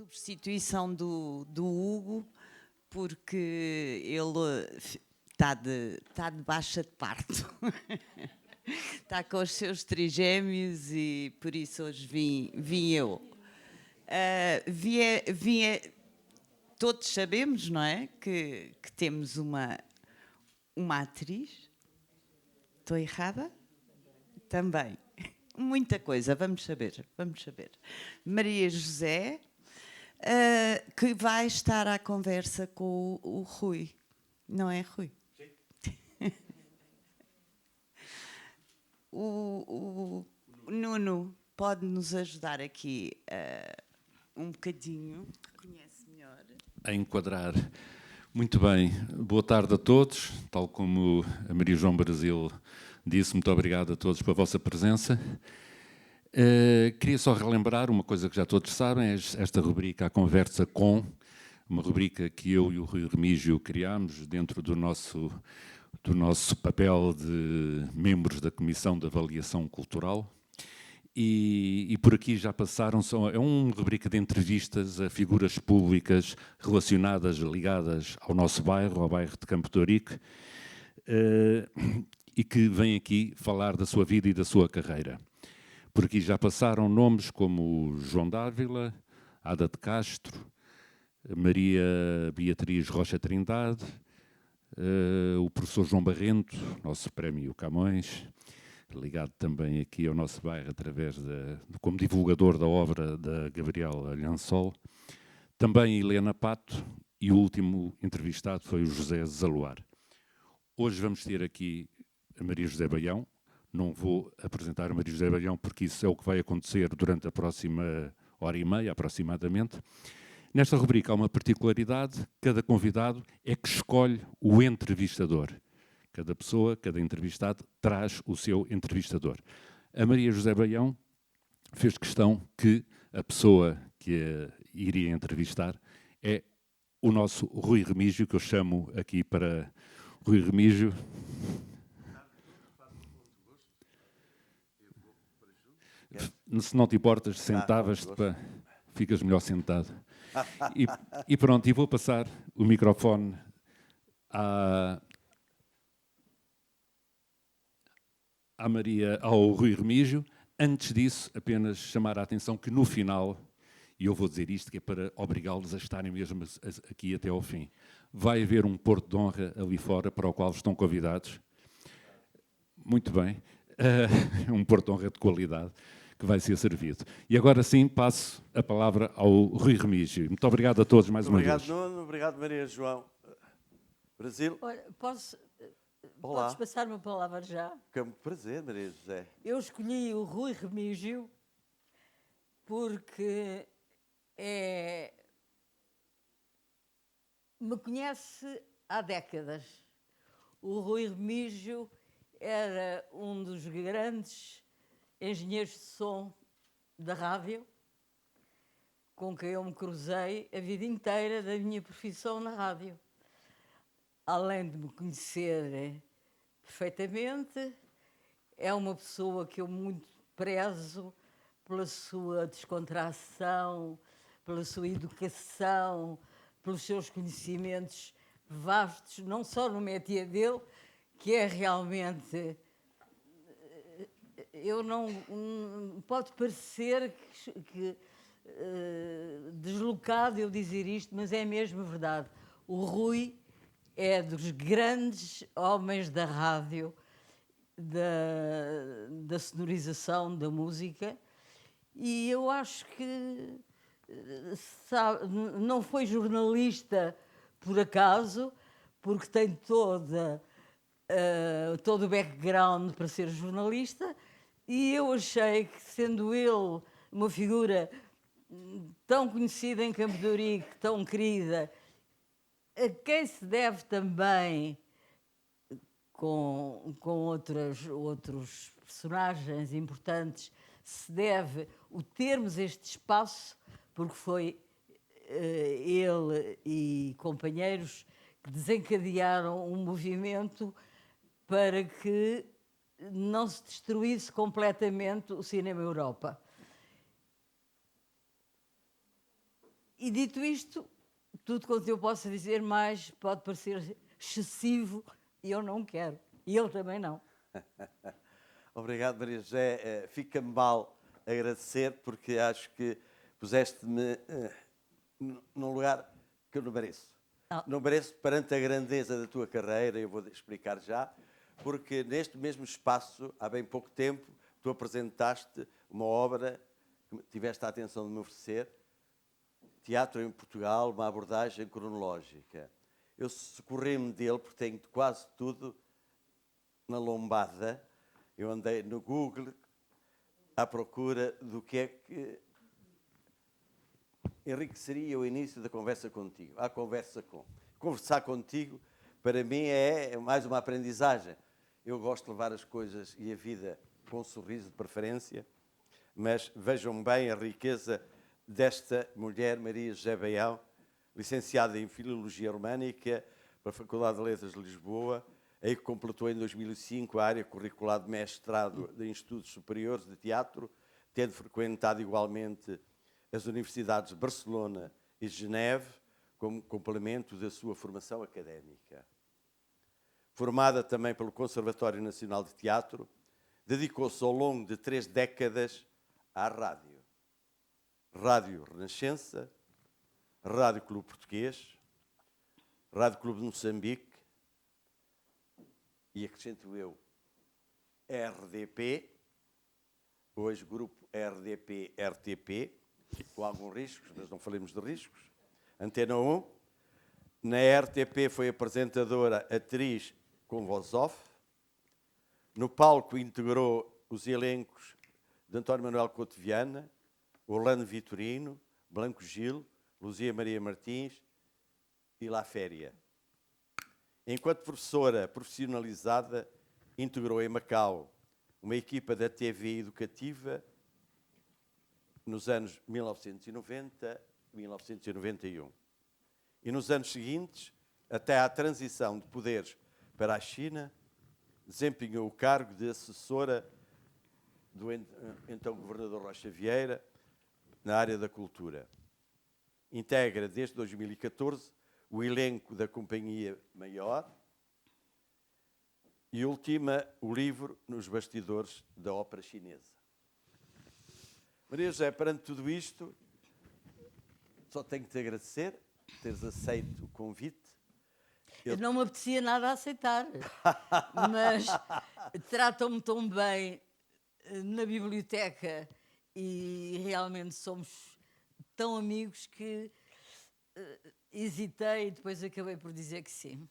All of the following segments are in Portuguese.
substituição do Hugo, porque ele está de baixa de parto. Está com os seus trigêmeos e por isso hoje vim eu. Todos sabemos, não é? Que temos uma atriz. Estou errada? Também. Muita coisa, vamos saber. Maria José, que vai estar à conversa com o Rui. Não é, Rui? Sim. O Nuno pode nos ajudar aqui um bocadinho. Conhece melhor. A enquadrar. Muito bem. Boa tarde a todos. Tal como a Maria João Brasil disse, muito obrigado a todos pela vossa presença. Queria só relembrar uma coisa que já todos sabem, esta rubrica A Conversa Com, uma rubrica que eu e o Rui Remígio criámos dentro do nosso papel de membros da Comissão de Avaliação Cultural. E por aqui já passaram, é uma rubrica de entrevistas a figuras públicas relacionadas, ligadas ao nosso bairro, ao bairro de Campo de Ourique, e que vêm aqui falar da sua vida e da sua carreira. Por aqui já passaram nomes como João Dávila, Ada de Castro, Maria Beatriz Rocha Trindade, o professor João Barrento, nosso prémio Camões, ligado também aqui ao nosso bairro através como divulgador da obra da Gabriela Lhansol, também Helena Pato e o último entrevistado foi o José Zaluar. Hoje vamos ter aqui a Maria José Baião. Não vou apresentar a Maria José Baião porque isso é o que vai acontecer durante a próxima hora e meia, aproximadamente. Nesta rubrica há uma particularidade, cada convidado é que escolhe o entrevistador. Cada pessoa, cada entrevistado, traz o seu entrevistador. A Maria José Baião fez questão que a pessoa que a iria entrevistar é o nosso Rui Remígio, que eu chamo aqui para Rui Remígio. Se não te importas, sentavas-te, ficas melhor sentado. E pronto, e vou passar o microfone ao Rui Remígio. Antes disso, apenas chamar a atenção que no final, e eu vou dizer isto que é para obrigá-los a estarem mesmo aqui até ao fim, vai haver um porto de honra ali fora para o qual estão convidados. Muito bem. Um porto de honra de qualidade que vai ser servido. E agora sim, passo a palavra ao Rui Remígio. Muito obrigado a todos mais uma vez. Obrigado, Nuno. Obrigado, Maria João. Brasil. Olha, podes passar-me a palavra já? Que prazer, Maria José. Eu escolhi o Rui Remígio porque me conhece há décadas. O Rui Remígio era um dos grandes engenheiros de som da rádio, com quem eu me cruzei a vida inteira da minha profissão na rádio. Além de me conhecer perfeitamente, é uma pessoa que eu muito prezo pela sua descontração, pela sua educação, pelos seus conhecimentos vastos, não só no métier dele, que é realmente... pode parecer que deslocado eu dizer isto, mas é mesmo verdade. O Rui é dos grandes homens da rádio, da sonorização, da música, e eu acho que não foi jornalista por acaso, porque tem todo o background para ser jornalista, e eu achei que, sendo ele uma figura tão conhecida em Campo de Ourique, tão querida, a quem se deve também, com outros personagens importantes, se deve o termos este espaço, porque foi ele e companheiros que desencadearam um movimento para que não se destruísse completamente o Cinema Europa. E dito isto, tudo quanto eu possa dizer mais pode parecer excessivo e eu não quero. E ele também não. Obrigado, Maria José. Fica-me mal agradecer, porque acho que puseste-me num lugar que eu não mereço. Não. Não mereço perante a grandeza da tua carreira, eu vou explicar já, porque neste mesmo espaço, há bem pouco tempo, tu apresentaste uma obra que tiveste a atenção de me oferecer, Teatro em Portugal, uma abordagem cronológica. Eu socorri-me dele, porque tenho quase tudo na lombada. Eu andei no Google à procura do que é que enriqueceria o início da conversa contigo. Conversar contigo, para mim, é mais uma aprendizagem. Eu gosto de levar as coisas e a vida com um sorriso de preferência, mas vejam bem a riqueza desta mulher, Maria José Baião, licenciada em Filologia Românica pela Faculdade de Letras de Lisboa, aí que completou em 2005 a área curricular de mestrado em Estudos Superiores de Teatro, tendo frequentado igualmente as universidades de Barcelona e Geneve, como complemento da sua formação académica. Formada também pelo Conservatório Nacional de Teatro, dedicou-se ao longo de 3 décadas à rádio. Rádio Renascença, Rádio Clube Português, Rádio Clube de Moçambique e, acrescento eu, RDP, hoje Grupo RDP-RTP, com alguns riscos, mas não falemos de riscos. Antena 1. Na RTP foi apresentadora, atriz com voz off. No palco integrou os elencos de António Manuel Couto Viana, Orlando Vitorino, Blanco Gil, Luzia Maria Martins e La Féria. Enquanto professora profissionalizada, integrou em Macau uma equipa da TV educativa nos anos 1990 e 1991. E nos anos seguintes, até à transição de poderes para a China, desempenhou o cargo de assessora do então governador Rocha Vieira na área da cultura. Integra desde 2014 o elenco da Companhia Maior e ultima o livro Nos Bastidores da Ópera Chinesa. Maria José, perante tudo isto, só tenho que te agradecer teres aceito o convite. Não me apetecia nada a aceitar, mas tratam-me tão bem na biblioteca e realmente somos tão amigos que hesitei e depois acabei por dizer que sim.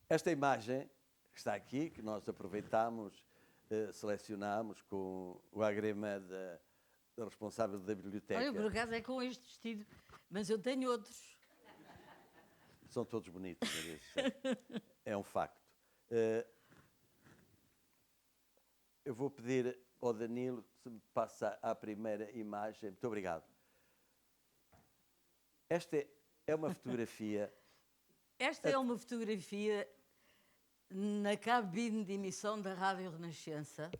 Esta imagem que está aqui, que nós aproveitámos, selecionámos com o agrema da responsável da biblioteca. Olha, por acaso é com este vestido, mas eu tenho outros. São todos bonitos, Maria José. É um facto. Eu vou pedir ao Danilo se me passa a primeira imagem. Muito obrigado. Esta é uma fotografia. Esta é uma fotografia na cabine de emissão da Rádio Renascença,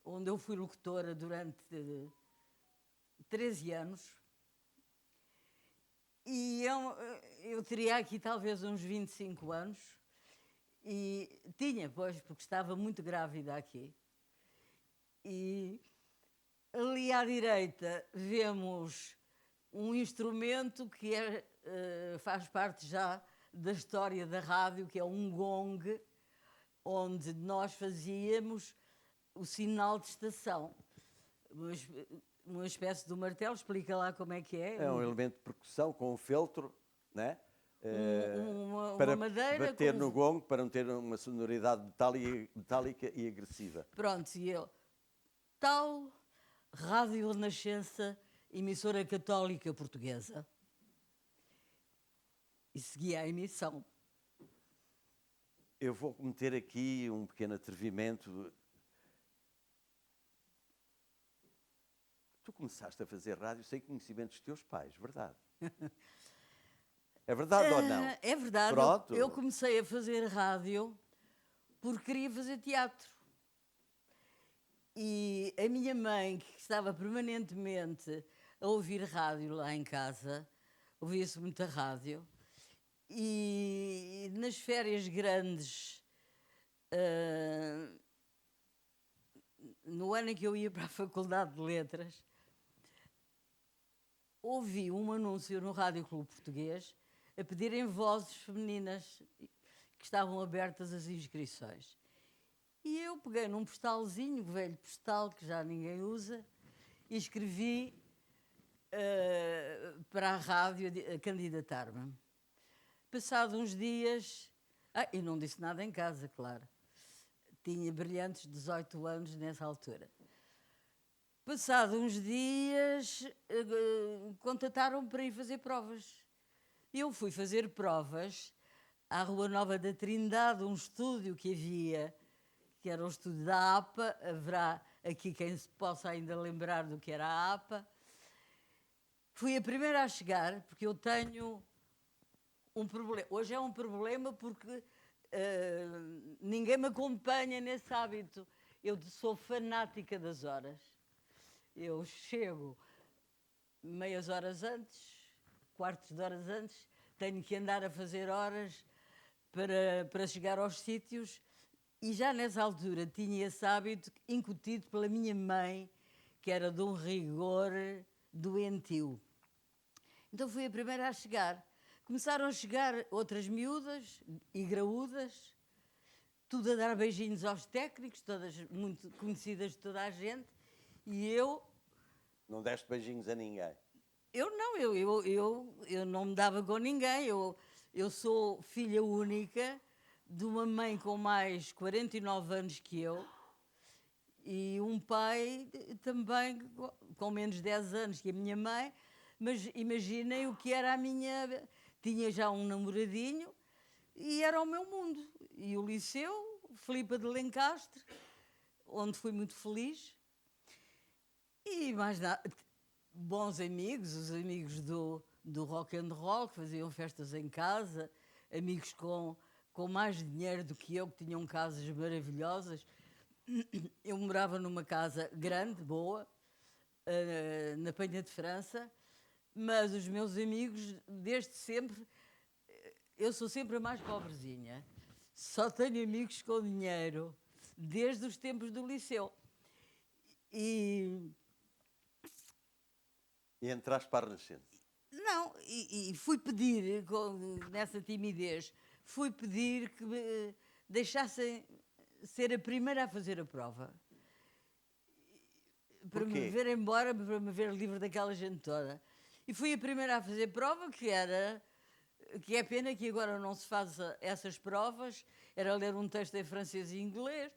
onde eu fui locutora durante 13 anos. E eu teria aqui talvez uns 25 anos. E tinha, pois, porque estava muito grávida aqui. E ali à direita vemos um instrumento que faz parte já da história da rádio, que é um gong, onde nós fazíamos o sinal de estação. Uma espécie de martelo, explica lá como é que é. É um elemento de percussão com um feltro, né? Uma madeira bater com... no gongo, para não ter uma sonoridade metálica e agressiva. Pronto, e eu... Tal Rádio Renascença, emissora católica portuguesa. E seguia a emissão. Eu vou cometer aqui um pequeno atrevimento. Tu começaste a fazer rádio sem conhecimento dos teus pais, verdade? É verdade ou não? É verdade. Pronto. Eu comecei a fazer rádio porque queria fazer teatro. E a minha mãe, que estava permanentemente a ouvir rádio lá em casa, ouvia-se muita rádio, e nas férias grandes, no ano em que eu ia para a Faculdade de Letras, ouvi um anúncio no Rádio Clube Português a pedirem vozes femininas que estavam abertas as inscrições. E eu peguei num postalzinho, velho postal que já ninguém usa, e escrevi para a rádio a candidatar-me. Passado uns dias, e não disse nada em casa, claro. Tinha brilhantes 18 anos nessa altura. Passado uns dias, contataram-me para ir fazer provas. Eu fui fazer provas à Rua Nova da Trindade, um estúdio que havia, que era o estúdio da APA. Haverá aqui quem se possa ainda lembrar do que era a APA. Fui a primeira a chegar, porque eu tenho um problema. Hoje é um problema porque ninguém me acompanha nesse hábito. Eu sou fanática das horas. Eu chego meias horas antes, quartos de horas antes, tenho que andar a fazer horas para chegar aos sítios, e já nessa altura tinha esse hábito incutido pela minha mãe, que era de um rigor doentio. Então fui a primeira a chegar. Começaram a chegar outras miúdas e graúdas, tudo a dar beijinhos aos técnicos, todas muito conhecidas de toda a gente, e eu... Não deste beijinhos a ninguém? Eu não, eu não me dava com ninguém. Eu sou filha única de uma mãe com mais 49 anos que eu e um pai também com menos 10 anos que a minha mãe, mas imaginem o que era a minha... Tinha já um namoradinho e era o meu mundo. E o liceu, Filipa de Lencastre, onde fui muito feliz. E mais nada, bons amigos, os amigos do rock and roll, que faziam festas em casa, amigos com mais dinheiro do que eu, que tinham casas maravilhosas. Eu morava numa casa grande, boa, na Penha de França, mas os meus amigos, desde sempre, eu sou sempre a mais pobrezinha. Só tenho amigos com dinheiro, desde os tempos do liceu. E entraste para a Renascença? não, e fui pedir, nessa timidez, fui pedir que me deixassem ser a primeira a fazer a prova. Para me ver embora, para me ver livre daquela gente toda. E fui a primeira a fazer prova, que é pena que agora não se faça essas provas. Era ler um texto em francês e inglês,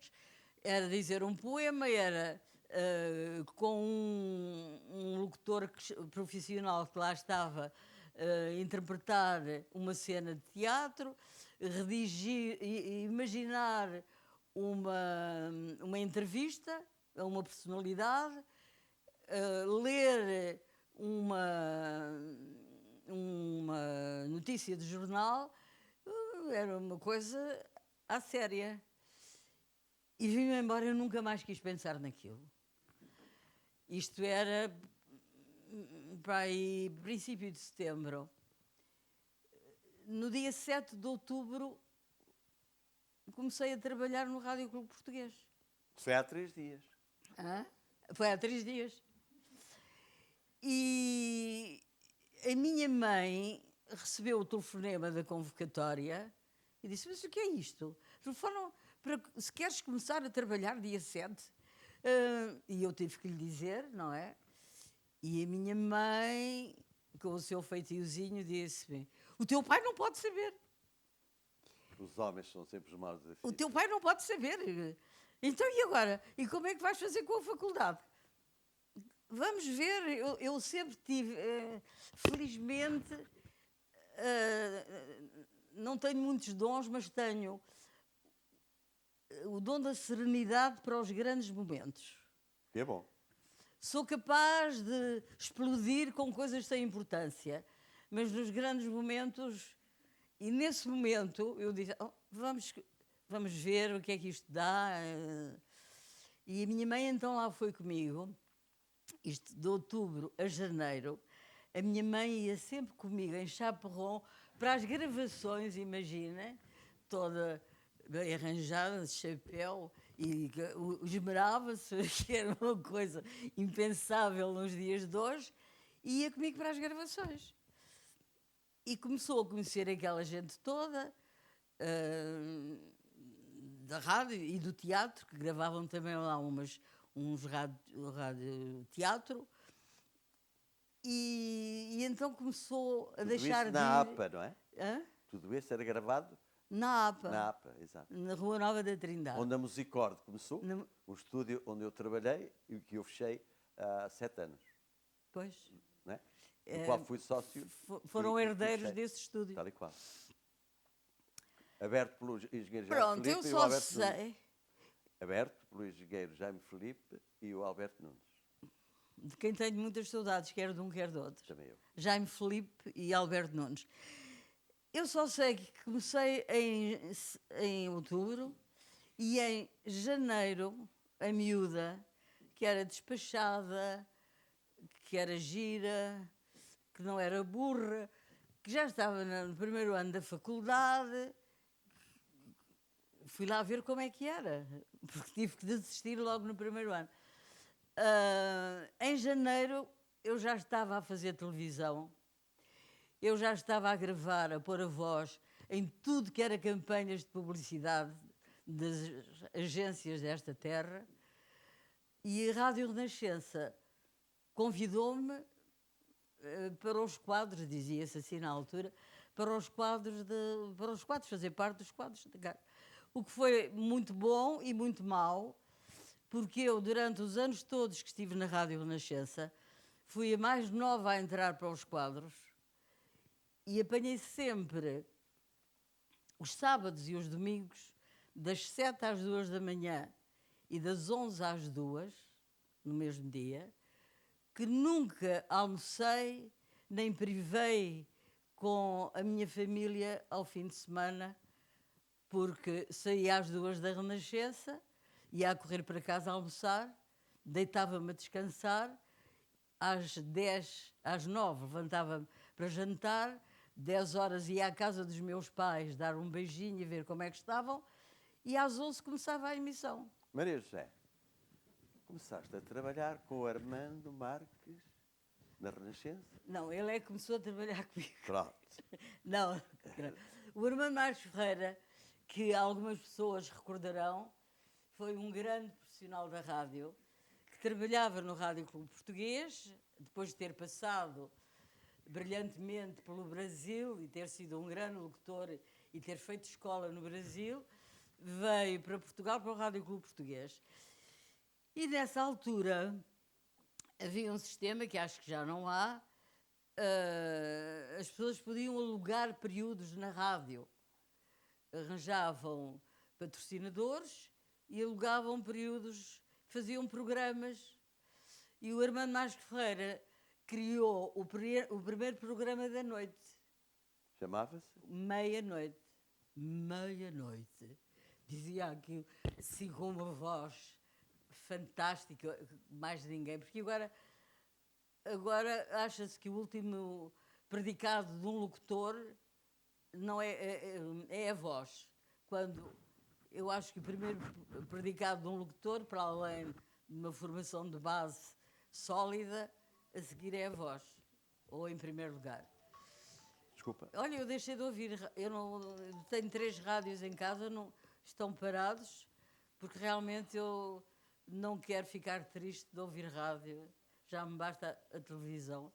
era dizer um poema, era com um locutor profissional que lá estava interpretar uma cena de teatro, redigir, imaginar uma entrevista a uma personalidade, ler uma notícia de jornal. Era uma coisa à séria. E vim-me embora, eu nunca mais quis pensar naquilo. Isto era para aí, princípio de setembro. No dia 7 de outubro, comecei a trabalhar no Rádio Clube Português. Foi há 3 dias. Foi há 3 dias. E a minha mãe recebeu o telefonema da convocatória e disse: mas o que é isto? Telefonam para se queres começar a trabalhar dia 7. E eu tive que lhe dizer, não é? E a minha mãe, com o seu feitiozinho, disse-me: o teu pai não pode saber. Os homens são sempre os maus desafios. O teu pai não pode saber. Então, e agora? E como é que vais fazer com a faculdade? Vamos ver. Eu sempre tive, felizmente, não tenho muitos dons, mas tenho o dom da serenidade para os grandes momentos. Que é bom. Sou capaz de explodir com coisas sem importância, mas nos grandes momentos, e nesse momento eu disse: vamos ver o que é que isto dá. E a minha mãe então lá foi comigo, isto de outubro a janeiro. A minha mãe ia sempre comigo em Chaperron para as gravações, imagina, toda bem arranjada, de chapéu, e esmerava-se, que era uma coisa impensável nos dias de hoje, e ia comigo para as gravações. E começou a conhecer aquela gente toda, da rádio e do teatro, que gravavam também lá uns rádio-teatro. E então começou a Tudo deixar isso de na ir... APA, não é? Hã? Tudo isso era gravado Na APA, na APA, exato. na Rua Nova da Trindade. Onde a Musicorde começou, Na- o estúdio onde eu trabalhei e que eu fechei há 7 anos, Pois. não é? Do qual fui sócio. Foram e herdeiros fechei, desse estúdio. tal e qual. Aberto pelo engenheiro Jaime Pronto, eu Filipe e o só Alberto Nunes. sei, Aberto pelo engenheiro Jaime Filipe e o Alberto Nunes. de quem tenho muitas saudades, quer de um, quer do outro. Também eu. Jaime Filipe e Alberto Nunes. Eu só sei que comecei em outubro e em janeiro, a miúda, que era despachada, que era gira, que não era burra, que já estava no primeiro ano da faculdade, fui lá ver como é que era, porque tive que desistir logo no primeiro ano. Em janeiro eu já estava a fazer televisão, eu já estava a gravar, a pôr a voz em tudo que era campanhas de publicidade das agências desta terra, e a Rádio Renascença convidou-me para os quadros, dizia-se assim na altura, para os quadros, fazer parte dos quadros de cá. O que foi muito bom e muito mau, porque eu, durante os anos todos que estive na Rádio Renascença, fui a mais nova a entrar para os quadros e apanhei sempre os sábados e os domingos, das 7 às 2 da manhã e das 11 às 2, no mesmo dia, que nunca almocei nem privei com a minha família ao fim de semana, porque saía às 2 da Renascença, ia a correr para casa a almoçar, deitava-me a descansar, às 10, às 9 levantava-me para jantar, 10 horas ia à casa dos meus pais dar um beijinho e ver como é que estavam, e às 11 começava a emissão. Maria José, começaste a trabalhar com o Armando Marques na Renascença? Não, ele é que começou a trabalhar comigo. Pronto. Não, o Armando Marques Ferreira, que algumas pessoas recordarão, foi um grande profissional da rádio, que trabalhava no Rádio Clube Português, depois de ter passado brilhantemente pelo Brasil e ter sido um grande locutor e ter feito escola no Brasil, veio para Portugal para o Rádio Clube Português. E nessa altura havia um sistema que acho que já não há, as pessoas podiam alugar períodos na rádio, arranjavam patrocinadores e alugavam períodos, faziam programas. E o Armando Marques Ferreira criou o primeiro programa da noite. Chamava-se? Meia-noite. Meia-noite. Dizia aquilo assim com uma voz fantástica, mais de ninguém, porque agora acha-se que o último predicado de um locutor não é a voz. Quando eu acho que o primeiro predicado de um locutor, para além de uma formação de base sólida, a seguir é a voz, ou em primeiro lugar. Desculpa. Olha, eu deixei de ouvir, eu tenho 3 rádios em casa, não, estão parados, porque realmente eu não quero ficar triste de ouvir rádio, já me basta a televisão.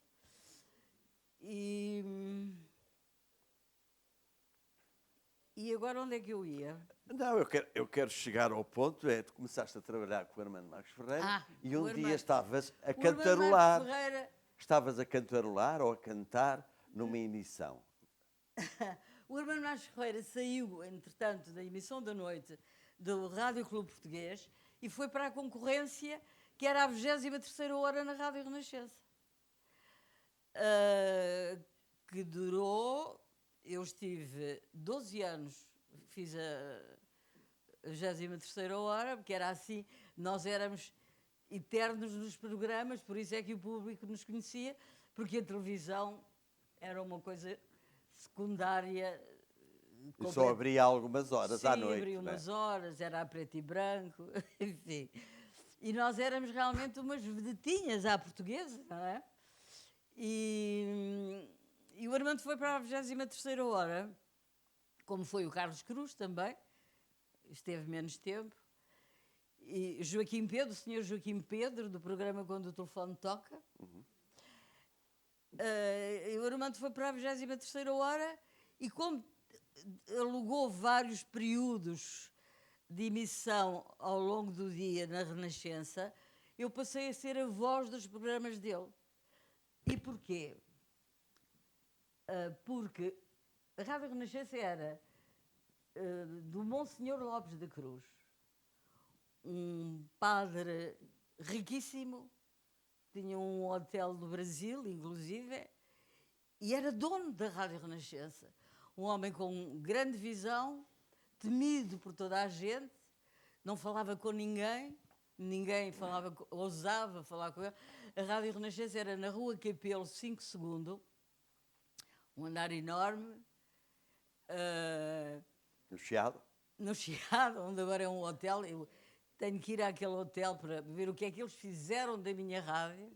E agora onde é que eu ia? Não, eu quero chegar ao ponto, tu começaste a trabalhar com o Armando Marques Ferreira e um dia estavas a cantarolar. Estavas a cantarolar ou a cantar numa emissão. O Armando Marques Ferreira saiu, entretanto, da emissão da noite do Rádio Clube Português e foi para a concorrência, que era a 23ª hora na Rádio Renascença. Que durou, eu estive 12 anos, fiz a 23ª hora, porque era assim, nós éramos eternos nos programas, por isso é que o público nos conhecia, porque a televisão era uma coisa secundária. E só abria algumas horas Sim, à noite. abria não é? umas horas, era a preto e branco, enfim. E nós éramos realmente umas vedetinhas à portuguesa, não é? E o Armando foi para a 23ª hora, como foi o Carlos Cruz também, esteve menos tempo. E Joaquim Pedro, o senhor Joaquim Pedro, do programa Quando o Telefone Toca. E o Armando foi para a 23ª hora e como alugou vários períodos de emissão ao longo do dia na Renascença, eu passei a ser a voz dos programas dele. E porquê? Porque a Rádio Renascença era do Monsenhor Lopes da Cruz, um padre riquíssimo, tinha um hotel no Brasil, inclusive, e era dono da Rádio Renascença. Um homem com grande visão, temido por toda a gente, não falava com ninguém, ninguém ousava falar com ele. A Rádio Renascença era na Rua Capelo 5º, um andar enorme, No Chiado? no Chiado, onde agora é um hotel. Eu tenho que ir àquele hotel para ver o que é que eles fizeram da minha rádio.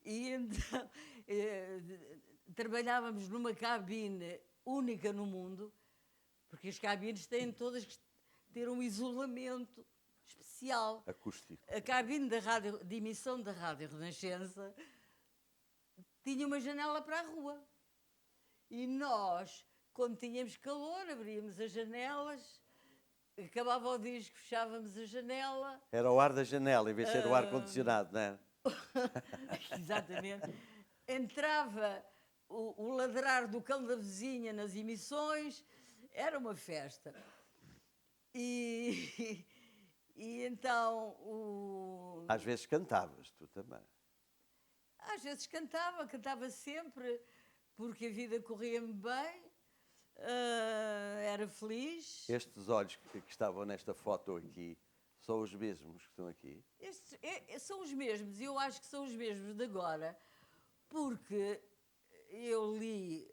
E então trabalhávamos numa cabine única no mundo, porque as cabines têm todas que ter um isolamento especial. Acústico. A cabine de emissão da Rádio Renascença tinha uma janela para a rua. E nós, quando tínhamos calor, abríamos as janelas, acabava o disco, fechávamos a janela. Era o ar da janela, em vez de ser o ar-condicionado, não é? Exatamente. Entrava o ladrar do cão da vizinha nas emissões, era uma festa. E então... Às vezes cantavas, tu também. Às vezes cantava sempre, porque a vida corria-me bem, era feliz. Estes olhos que estavam nesta foto aqui são os mesmos que estão aqui? São os mesmos, e eu acho que são os mesmos de agora, porque eu li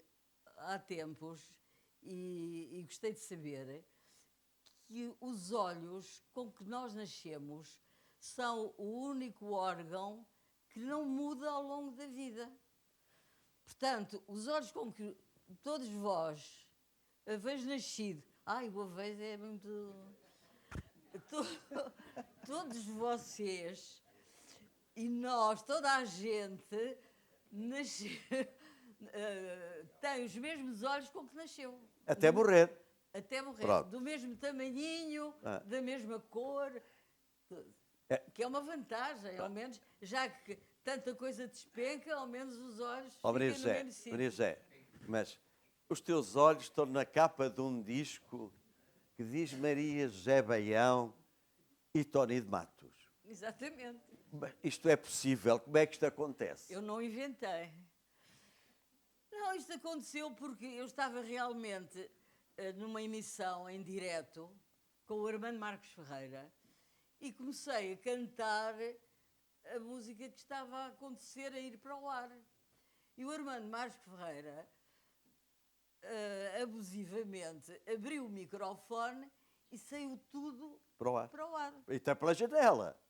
há tempos e gostei de saber que os olhos com que nós nascemos são o único órgão que não muda ao longo da vida. Portanto, os olhos com que todos vós haveis nascido... Ai, o haveis é muito... Todos vocês e nós, toda a gente, tem os mesmos olhos com que nasceu. Até morrer. Até morrer. Pronto. Do mesmo tamanhinho, da mesma cor, que é uma vantagem, ao menos, já que tanta coisa despenca, ao menos os olhos ficam no mesmo sítio. Maria José, mas os teus olhos estão na capa de um disco que diz Maria José Baião e Tony de Matos. Exatamente. Isto é possível? Como é que isto acontece? Eu não inventei. Não, isto aconteceu porque eu estava realmente numa emissão em direto com o Armando Marcos Ferreira e comecei a cantar a música que estava a acontecer, a ir para o ar. E o Armando Marcos Ferreira, abusivamente, abriu o microfone e saiu tudo Para o ar. para o ar. E está pela janela.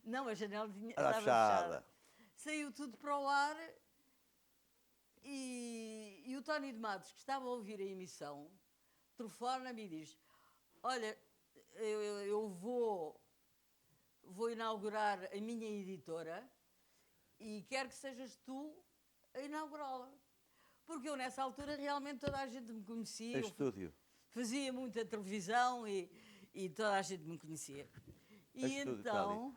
Não, a janela Era estava fechada. fechada. Saiu tudo para o ar e o Tony de Matos, que estava a ouvir a emissão, telefona-me e diz: olha, eu vou inaugurar a minha editora e quero que sejas tu a inaugurá-la. Porque eu, nessa altura, realmente toda a gente me conhecia. Em estúdio. Fazia muita televisão e toda a gente me conhecia. E estúdio, então...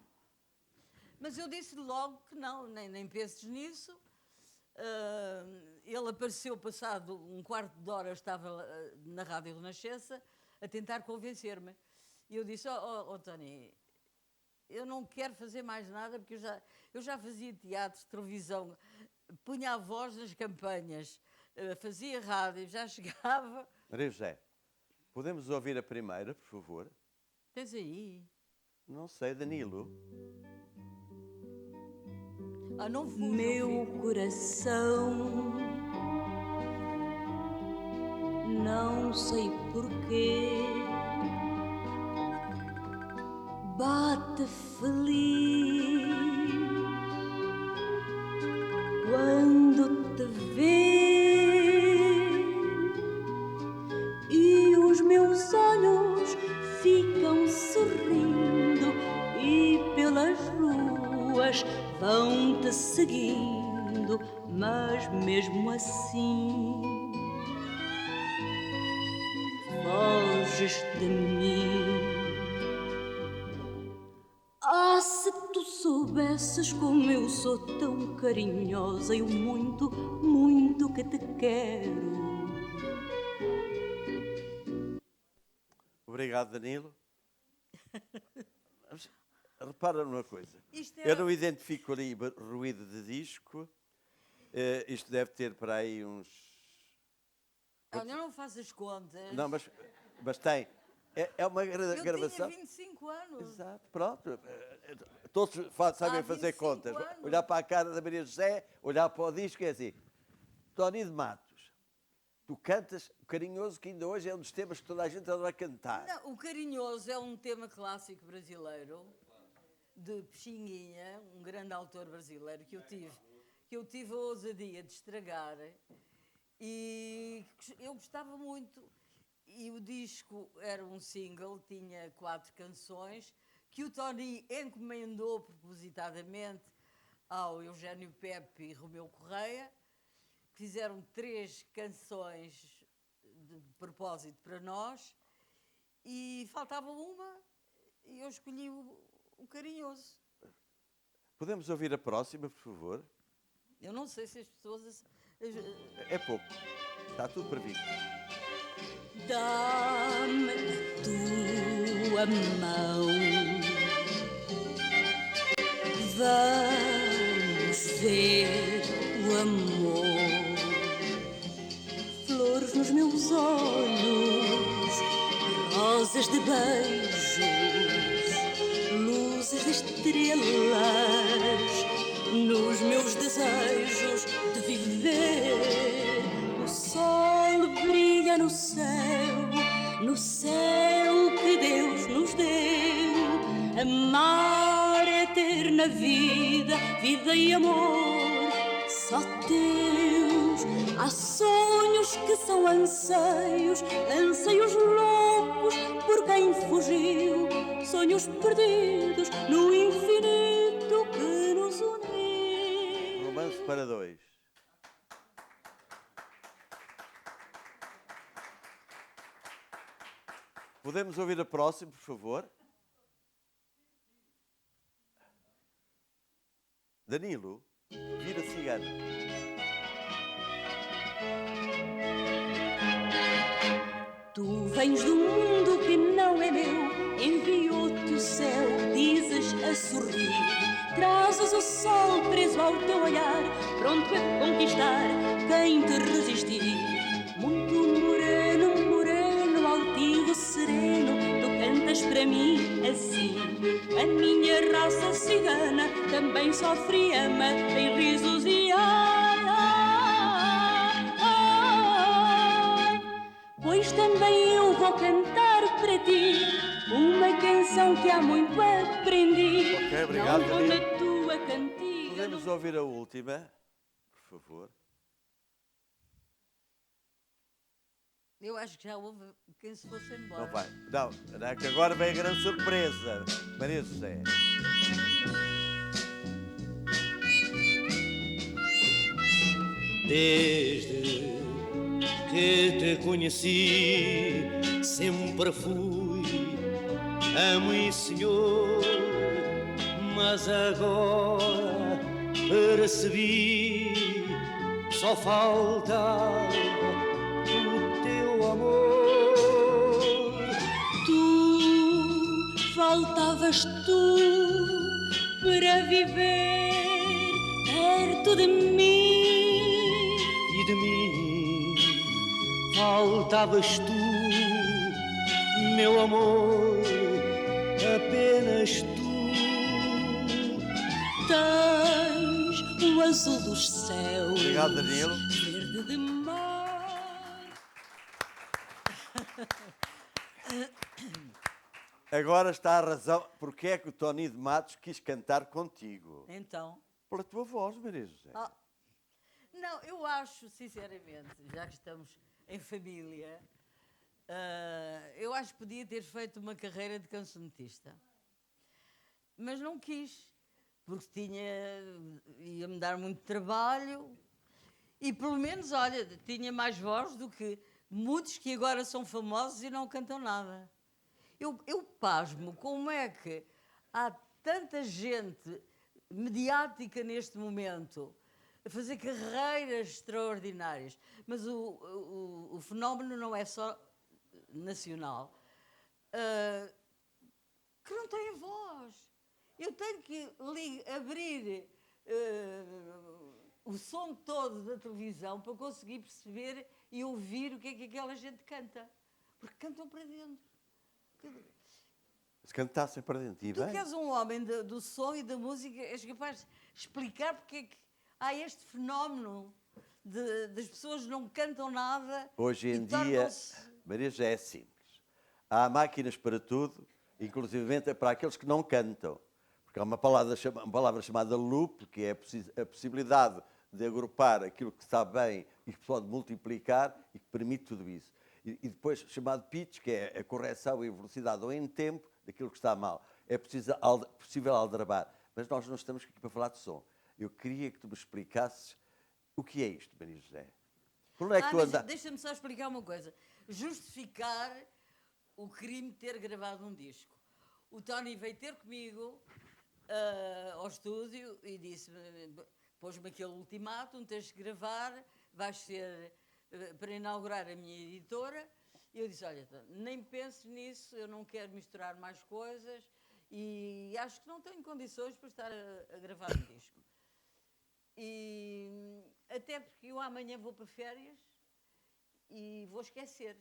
Mas eu disse logo que não, nem penses nisso. Ele apareceu passado um quarto de hora, estava na Rádio Renascença, a tentar convencer-me. E eu disse: Tony, eu não quero fazer mais nada, porque eu já fazia teatro, televisão, punha a voz nas campanhas, fazia rádio, já chegava. Maria José, Podemos ouvir a primeira, por favor? Tens aí? Não sei, Danilo. Não fujo, Meu filho. coração, não sei porquê, bate feliz quando te vê, e os meus olhos ficam sorrindo e pelas ruas vão-te seguindo, mas mesmo assim foges de mim. Ah, se tu soubesses como eu sou tão carinhosa e o muito, muito que te quero. Obrigado, Danilo. Mas, repara numa coisa. Isto é- Eu não identifico ali ruído de disco. Isto deve ter para aí uns... Eu não faço as contas. Não, mas tem. É uma eu gravação. tinha 25 anos. Exato, pronto. Todos sabem Há fazer 25 contas. anos. Olhar para a cara da Maria José, olhar para o disco e é assim. Tony de Matos, tu cantas o Carinhoso, que ainda hoje é um dos temas que toda a gente adora cantar. Não, o Carinhoso é um tema clássico brasileiro, de Pixinguinha, um grande autor brasileiro que eu tive a ousadia de estragar, e eu gostava muito. E o disco era um single, tinha 4 canções, que o Tony encomendou propositadamente ao Eugénio Pepe e Romeu Correia, que fizeram 3 canções de propósito para nós, e faltava uma, e eu escolhi o Carinhoso. Podemos ouvir a próxima, por favor? Eu não sei se as pessoas... É pouco. Está tudo previsto. Dá-me a tua mão, vamos ver o amor, flores nos meus olhos, rosas de beijos, luzes de estrelas, nos meus desejos de viver. O sol brilha no céu que Deus nos deu. Amar é ter na vida, vida e amor, só teus. Há sonhos que são anseios, anseios loucos por quem fugiu, sonhos perdidos no infinito que nos uniu. Romance para 2. Podemos ouvir a próxima, por favor? Danilo, vira cigana. Tu vens do mundo que não é meu, enviou-te o céu, dizes a sorrir. Trazes o sol preso ao teu olhar, pronto a conquistar quem te resistir. Muito moreno, moreno, altivo, sereno, tu cantas para mim assim. A minha raça cigana também sofre e ama, tem risos e ai, ai, ai. Pois também eu vou cantar para ti uma canção que há muito aprendi. Ok, obrigado, Não vou Danilo. na tua cantiga. Podemos ouvir a última, por favor? Eu acho que já houve quem se fosse embora. Não vai. Não, é que agora vem a grande surpresa. Maria José. Desde que te conheci, sempre fui amo e senhor, mas agora percebi, só faltava o teu amor. Tu, faltavas tu para viver perto de mim. E de mim faltavas tu meu amor, apenas tu. Tens o azul dos céus, Obrigado, Danilo. verde de mar. Agora está a razão porque é que o Tony de Matos quis cantar contigo. Então, Pela tua voz, Maria José. Ah, não, eu acho, sinceramente, já que estamos em família, eu acho que podia ter feito uma carreira de cancionetista. Mas não quis, porque ia-me dar muito trabalho e, pelo menos, olha, tinha mais voz do que muitos que agora são famosos e não cantam nada. Eu pasmo como é que há tanta gente mediática neste momento a fazer carreiras extraordinárias, mas o fenómeno não é só nacional, que não têm voz. Eu tenho que abrir o som todo da televisão para conseguir perceber e ouvir o que é que aquela gente canta, porque cantam para dentro. Se cantassem para dentro, e Tu bem. que és um homem do som e da música, és capaz de explicar porque é que há este fenómeno das pessoas que não cantam nada. Hoje e em dia, tornam-se- Maria já é simples. Há máquinas para tudo, inclusivamente para aqueles que não cantam. Porque há uma palavra chamada loop, que é a possibilidade de agrupar aquilo que está bem e que pode multiplicar e que permite tudo isso. E depois chamado pitch, que é a correção em velocidade ou em tempo daquilo que está mal. É possível aldrabar. Mas nós não estamos aqui para falar de som. Eu queria que tu me explicasses o que é isto, Maria José. Por onde é que tu mas andas? deixa-me só explicar uma coisa. Justificar o crime de ter gravado um disco. O Tony veio ter comigo ao estúdio e disse-me, pôs-me aquele ultimátum, tens de gravar, vais ser para inaugurar a minha editora. E eu disse, olha, nem penses nisso, eu não quero misturar mais coisas e acho que não tenho condições para estar a gravar um disco. E até porque eu amanhã vou para férias e vou esquecer.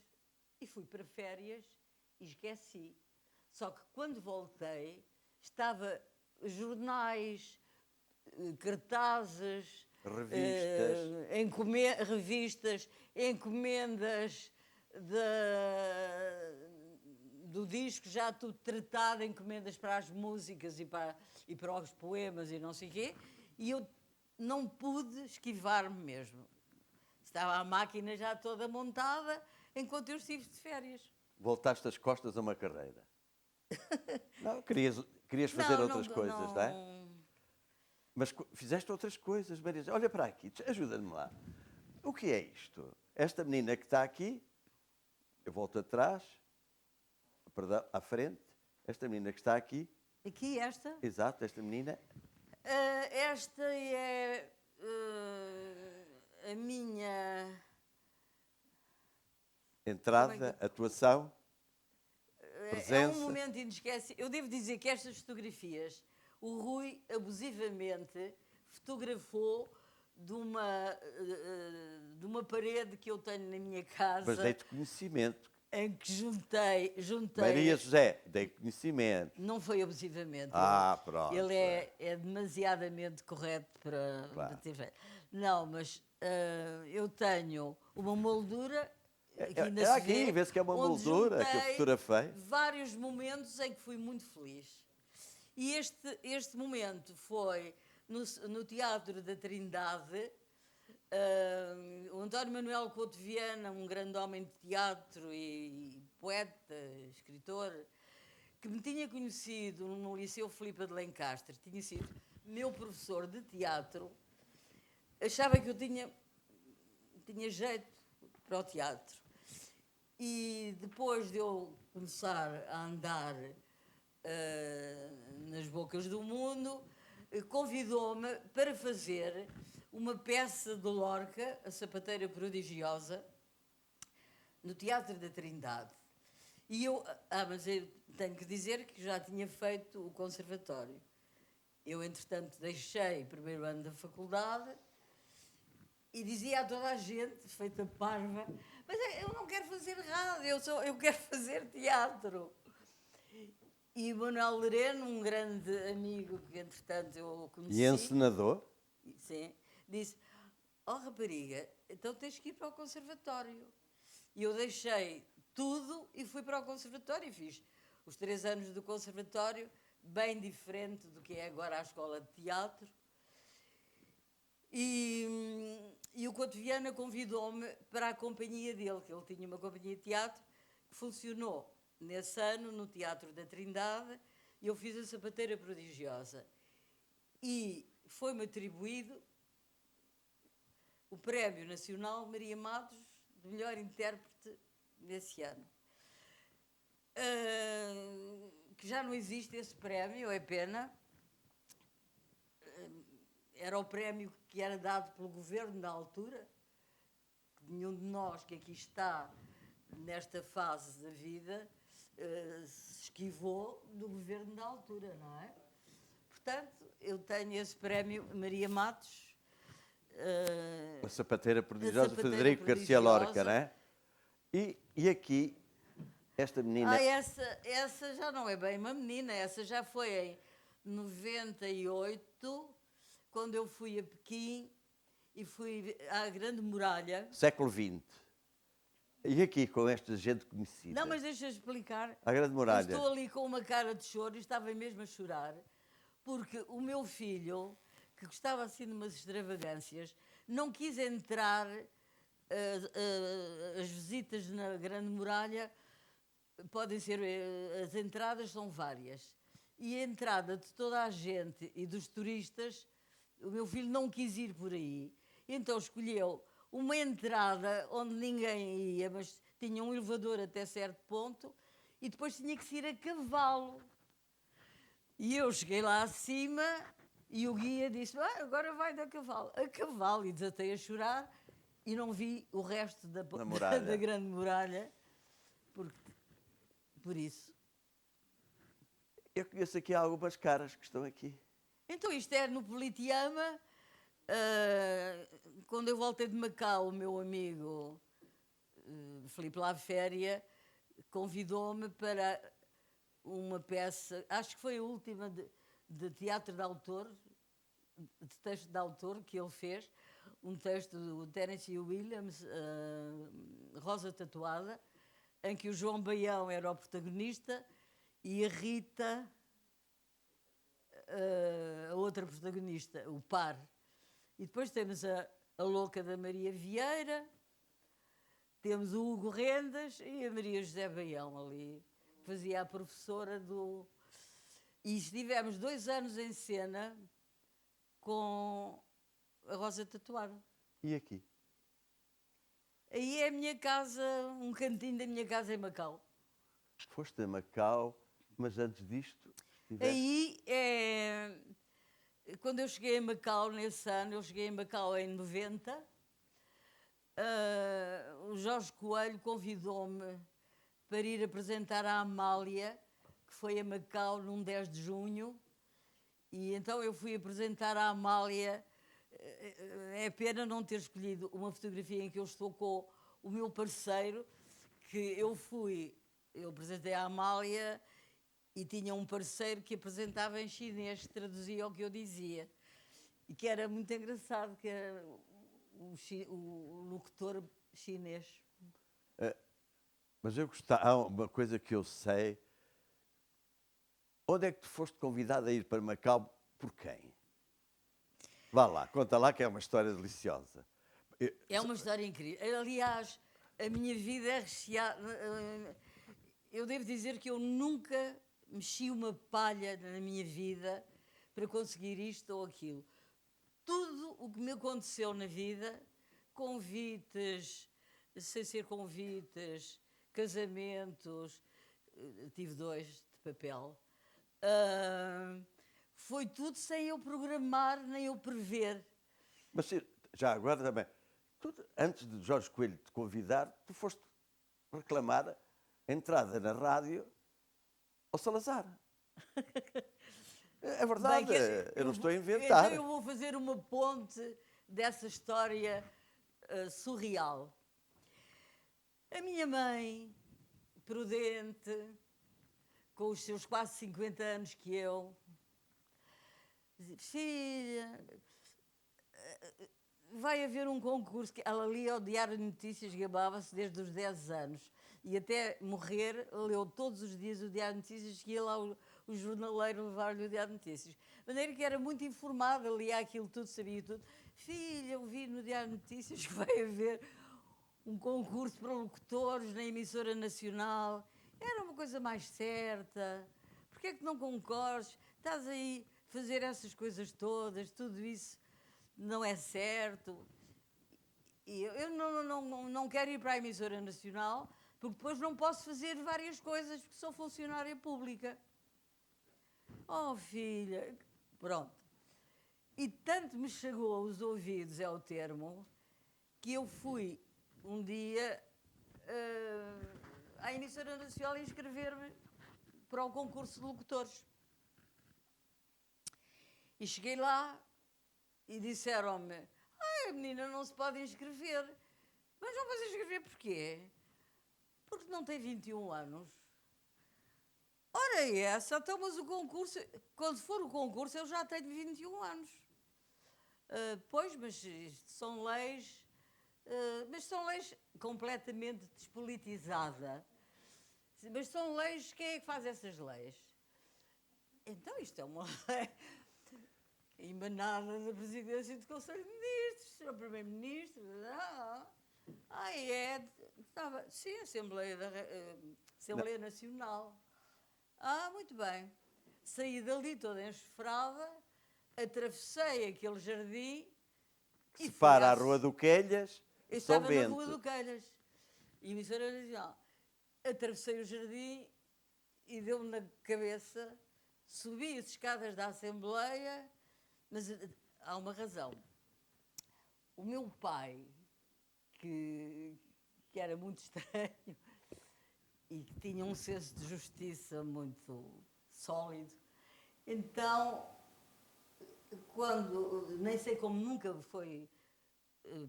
E fui para férias e esqueci. Só que quando voltei, estava jornais, cartazes, revistas, encomendas do disco, já tudo tratado, encomendas para as músicas e para os poemas e não sei o quê, e eu não pude esquivar-me mesmo. Estava a máquina já toda montada enquanto eu estive de férias. Voltaste as costas a uma carreira. Não, querias fazer outras coisas, não é? Mas fizeste outras coisas, Maria. Olha para aqui, ajuda-me lá. O que é isto? Esta menina que está aqui, eu volto atrás, perdão, à frente. Esta menina que está aqui. Aqui, esta? Exato, esta menina. Esta é a minha... Entrada, atuação, presença. É um momento inesquecível. Eu devo dizer que estas fotografias, o Rui abusivamente fotografou de uma parede que eu tenho na minha casa. Mas dei-te conhecimento. Em que juntei. Maria José, dei conhecimento. Não foi abusivamente. Pronto. Ele é demasiadamente correto para ter feito. Não, mas eu tenho uma moldura. Aqui, vê-se que é uma moldura que eu fotografei. Vários momentos em que fui muito feliz. E este momento foi no Teatro da Trindade. O António Manuel Couto Viana, um grande homem de teatro e poeta, escritor, que me tinha conhecido no Liceu Filipe de Lencastre, tinha sido meu professor de teatro, achava que eu tinha jeito para o teatro. E depois de eu começar a andar nas bocas do mundo, convidou-me para fazer uma peça de Lorca, A Sapateira Prodigiosa, no Teatro da Trindade. E mas eu tenho que dizer que já tinha feito o conservatório. Eu, entretanto, deixei o primeiro ano da faculdade E dizia a toda a gente, feita parva, mas eu não quero fazer rádio, eu quero fazer teatro. E o Manuel Lereno, um grande amigo que, entretanto, eu conheci... E encenador? Sim, disse, rapariga, então tens que ir para o conservatório. E eu deixei tudo e fui para o conservatório e fiz os 3 anos do conservatório, bem diferente do que é agora a escola de teatro. E o Couto Viana convidou-me para a companhia dele, que ele tinha uma companhia de teatro que funcionou nesse ano no Teatro da Trindade, e eu fiz a Sapateira Prodigiosa. E foi-me atribuído o Prémio Nacional Maria Matos de melhor intérprete nesse ano. Que já não existe esse prémio, é pena. Era o prémio que era dado pelo governo na altura, que nenhum de nós que aqui está nesta fase da vida se esquivou do governo da altura, não é? Portanto, eu tenho esse prémio Maria Matos. A Sapateira Prodigiosa, Sapateira Frederico Garcia Prodigiosa. Lorca, não é? E aqui, esta menina... Essa já não é bem uma menina, essa já foi em 98, quando eu fui a Pequim e fui à Grande Muralha. Século XX. E aqui, com esta gente conhecida. Não, mas deixa-me explicar. A Grande Muralha. Eu estou ali com uma cara de choro e estava mesmo a chorar, porque o meu filho, que gostava assim de umas extravagâncias, não quis entrar. As visitas na Grande Muralha podem ser, as entradas são várias, e a entrada de toda a gente e dos turistas, o meu filho não quis ir por aí, então escolheu uma entrada onde ninguém ia, mas tinha um elevador até certo ponto, e depois tinha que se ir a cavalo. E eu cheguei lá acima e o guia disse, agora vai a cavalo, e desatei a chorar. E não vi o resto da Grande Muralha, por isso. Eu conheço aqui algumas caras que estão aqui. Então isto é no Politeama. Quando eu voltei de Macau, o meu amigo Filipe Laféria convidou-me para uma peça, acho que foi a última de teatro de autor, de texto de autor que ele fez, um texto do Tennessee Williams, Rosa Tatuada, em que o João Baião era o protagonista e a Rita, a outra protagonista, o par. E depois temos a louca da Maria Vieira, temos o Hugo Rendas e a Maria José Baião ali, que fazia a professora do... E estivemos 2 anos em cena com a Rosa Tatuada. E aqui? Aí é a minha casa, um cantinho da minha casa em Macau. Foste a Macau, mas antes disto... Aí é... Quando eu cheguei a Macau nesse ano, eu cheguei a Macau em 90, o Jorge Coelho convidou-me para ir apresentar a Amália, que foi a Macau num 10 de junho, e então eu fui apresentar a Amália. É pena não ter escolhido uma fotografia em que eu estou com o meu parceiro, que eu apresentei a Amália e tinha um parceiro que apresentava em chinês, que traduzia o que eu dizia, e que era muito engraçado, que era o locutor chinês. Mas eu gostava, há uma coisa que eu sei. Onde é que tu foste convidado a ir para Macau? Por quem? Vá lá, conta lá, que é uma história deliciosa. É uma história incrível. Aliás, a minha vida é recheada. Eu devo dizer que eu nunca mexi uma palha na minha vida para conseguir isto ou aquilo. Tudo o que me aconteceu na vida, convites, sem ser convites, casamentos, tive 2 de papel, foi tudo sem eu programar, nem eu prever. Mas já agora também, antes de Jorge Coelho te convidar, tu foste reclamar a entrada na rádio ao Salazar. É verdade, Bem, eu não estou a inventar. Então eu vou fazer uma ponte dessa história surreal. A minha mãe, prudente, com os seus quase 50 anos que eu, dizia, filha, vai haver um concurso, que ela lia o Diário de Notícias, gabava-se desde os 10 anos, e até morrer leu todos os dias o Diário de Notícias, que ia lá o jornaleiro levar-lhe o Diário de Notícias. De maneira que era muito informada, lia aquilo tudo, sabia tudo. Filha, eu vi no Diário de Notícias que vai haver um concurso para locutores na emissora nacional. Era uma coisa mais certa. Porquê é que não concorres? Estás aí a fazer essas coisas todas, tudo isso não é certo. E eu não quero ir para a emissora nacional, porque depois não posso fazer várias coisas, porque sou funcionária pública. Oh, filha, pronto. E tanto me chegou aos ouvidos, é o termo, que eu fui um dia à emissora nacional inscrever-me para o concurso de locutores. E cheguei lá e disseram-me, a menina não se pode inscrever. Mas não vais inscrever porquê? Porque não tem 21 anos. Ora é essa, então, mas o concurso, quando for o concurso, eu já tenho 21 anos. Pois, mas isto são leis, mas são leis completamente despolitizadas. Mas são leis, quem é que faz essas leis? Então, isto é uma lei emanada da Presidência do Conselho de Ministros, Sr. Primeiro-Ministro. Estava, sim, Assembleia Nacional. Muito bem. Saí dali toda enxofrada, atravessei aquele jardim e Separa a Rua do Quelhas, eu São estava Bento. na Rua do Quelhas, emissora nacional. Atravessei o jardim e deu-me na cabeça, subi as escadas da Assembleia, mas há uma razão. O meu pai, que era muito estranho e que tinha um senso de justiça muito sólido, então, nem sei como nunca foi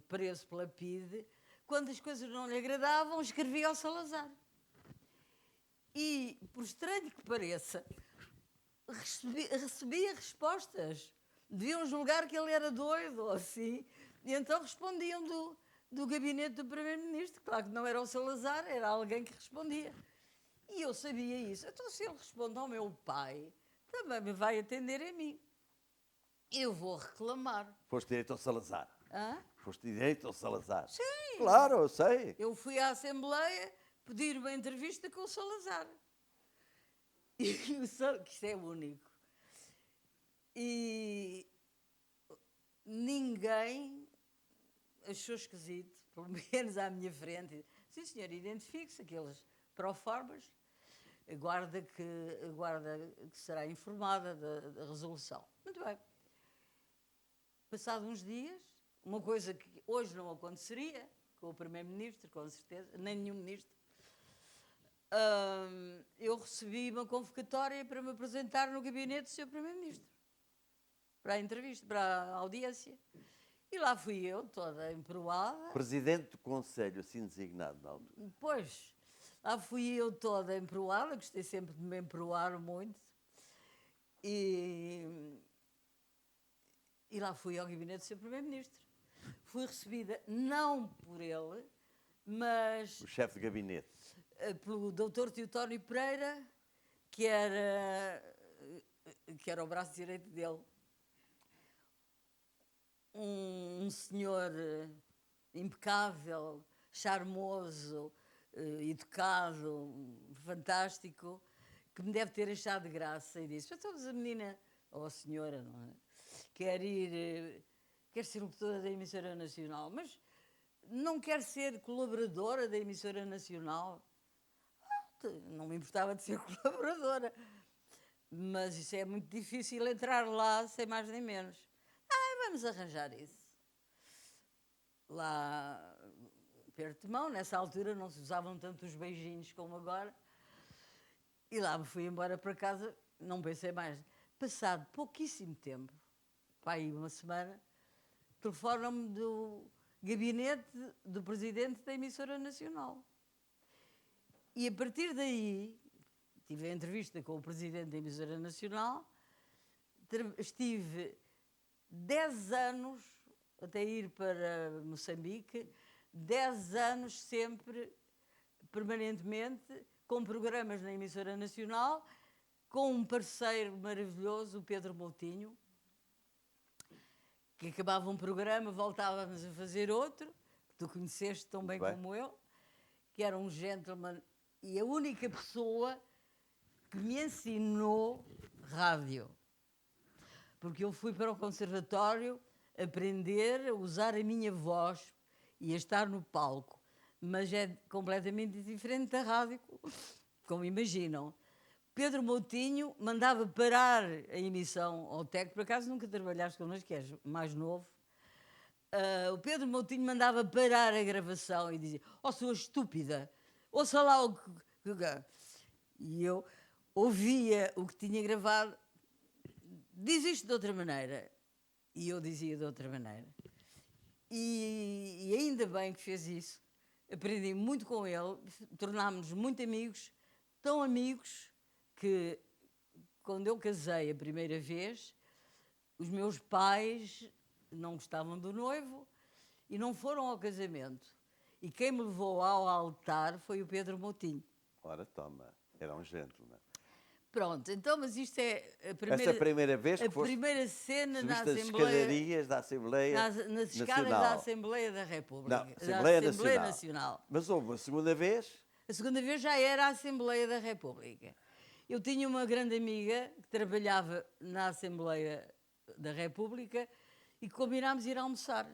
preso pela PIDE, quando as coisas não lhe agradavam, escrevia ao Salazar. E, por estranho que pareça, recebia respostas. Deviam julgar que ele era doido ou assim, e então respondiam do gabinete do Primeiro-Ministro. Claro que não era o Salazar, era alguém que respondia. E eu sabia isso. Então, se ele responde ao meu pai, também me vai atender a mim. Eu vou reclamar. Foste direito ao Salazar. Hã? Foste direito ao Salazar. Sim. Claro, eu sei. Eu fui à Assembleia pedir uma entrevista com o Salazar. E que isto é único. E ninguém achou esquisito, pelo menos à minha frente. Sim, senhor, identifique-se, aqueles proformas, aguarda que será informada da resolução. Muito bem. Passados uns dias, uma coisa que hoje não aconteceria, com o Primeiro-Ministro, com certeza, nem nenhum Ministro, eu recebi uma convocatória para me apresentar no gabinete do Sr. Primeiro-Ministro, para a entrevista, para a audiência. E lá fui eu, toda emproada. Presidente do Conselho, assim designado na altura. Pois, lá fui eu toda emproada, gostei sempre de me emproar muito. E lá fui ao gabinete do Sr. Primeiro-Ministro. Fui recebida não por ele, mas O chefe de gabinete. pelo Dr. Teotónio Pereira, que era o braço direito dele. Um senhor impecável, charmoso, educado, fantástico, que me deve ter achado de graça e disse, então, a menina, ou a senhora, não é? Quer ser locutora da emissora nacional, mas não quer ser colaboradora da emissora nacional? Não me importava de ser colaboradora, mas isso é muito difícil entrar lá sem mais nem menos. Vamos arranjar isso. Lá, perto de mão, nessa altura não se usavam tanto os beijinhos como agora, e lá me fui embora para casa, não pensei mais. Passado pouquíssimo tempo, para aí uma semana, telefonam-me gabinete do presidente da emissora nacional. E a partir daí, tive a entrevista com o presidente da emissora nacional, estive 10 anos, até ir para Moçambique, 10 anos sempre, permanentemente, com programas na emissora nacional, com um parceiro maravilhoso, o Pedro Moutinho, que acabava um programa, voltávamos a fazer outro, que tu conheceste tão bem como eu, que era um gentleman e a única pessoa que me ensinou rádio. Porque eu fui para o conservatório aprender a usar a minha voz e a estar no palco. Mas é completamente diferente da rádio, como imaginam. Pedro Moutinho mandava parar a emissão ao técnico, por acaso nunca trabalhaste connosco, que és mais novo. O Pedro Moutinho mandava parar a gravação e dizia: "Oh, sua estúpida, ouça lá o que..." E eu ouvia o que tinha gravado, diz isto de outra maneira. E eu dizia de outra maneira. E ainda bem que fez isso. Aprendi muito com ele, tornámos-nos muito amigos, tão amigos que, quando eu casei a primeira vez, os meus pais não gostavam do noivo e não foram ao casamento. E quem me levou ao altar foi o Pedro Moutinho. Ora, toma, era um gentleman. Pronto, então, mas isto é a primeira, Essa primeira vez que a primeira cena na subiste as Assembleia, escadarias da Assembleia nas escadas Nacional. da Assembleia da República. Não, Assembleia da Assembleia Nacional. Nacional. Mas houve a segunda vez? A segunda vez já era a Assembleia da República. Eu tinha uma grande amiga que trabalhava na Assembleia da República e combinámos ir almoçar.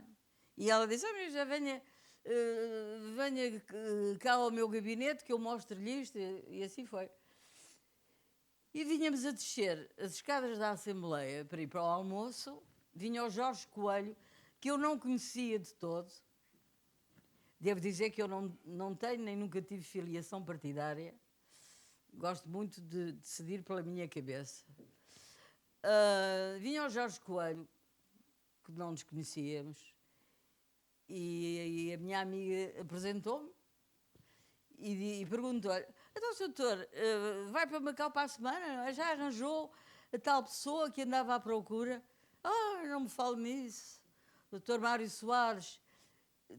E ela disse: "Ah, mas já venha cá ao meu gabinete que eu mostro-lhe isto." E assim foi. E vínhamos a descer as escadas da Assembleia para ir para o almoço. Vinha o Jorge Coelho, que eu não conhecia de todo. Devo dizer que eu não tenho nem nunca tive filiação partidária. Gosto muito de decidir pela minha cabeça. Vinha o Jorge Coelho, que não nos conhecíamos, e a minha amiga apresentou-me e perguntou-lhe: "Então, Sr. Doutor, vai para Macau para a semana? Não é? Já arranjou a tal pessoa que andava à procura?" Não me fale nisso. O Dr. Mário Soares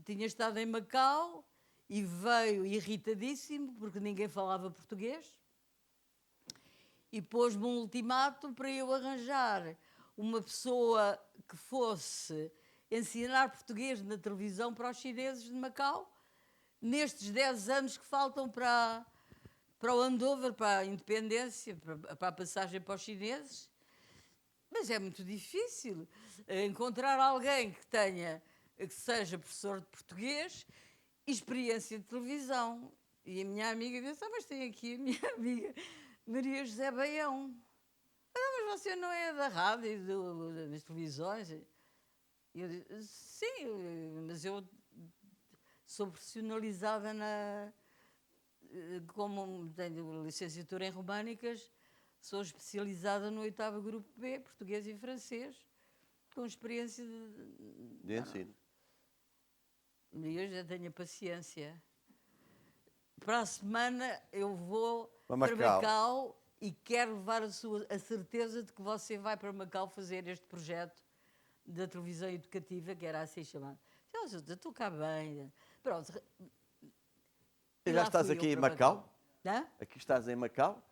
tinha estado em Macau e veio irritadíssimo porque ninguém falava português e pôs-me um ultimato para eu arranjar uma pessoa que fosse ensinar português na televisão para os chineses de Macau nestes 10 anos que faltam para o handover, para a independência, para a passagem para os chineses. Mas é muito difícil encontrar alguém que seja professor de português e experiência de televisão. E a minha amiga disse: "Mas tem aqui a minha amiga Maria José Baião." "Mas você não é da rádio e das televisões?" E eu disse: "Sim, mas eu sou profissionalizada como tenho licenciatura em Românicas, sou especializada no 8º Grupo B, português e francês, com experiência De ensino. E eu já tenho a paciência. Para a semana eu vou Para para Macau. Macau e quero levar a certeza de que você vai para Macau fazer este projeto da televisão educativa, que era assim chamado. "Eu estou cá bem." Pronto. E já lá estás fui eu aqui em para Macau? Hã? Aqui estás em Macau?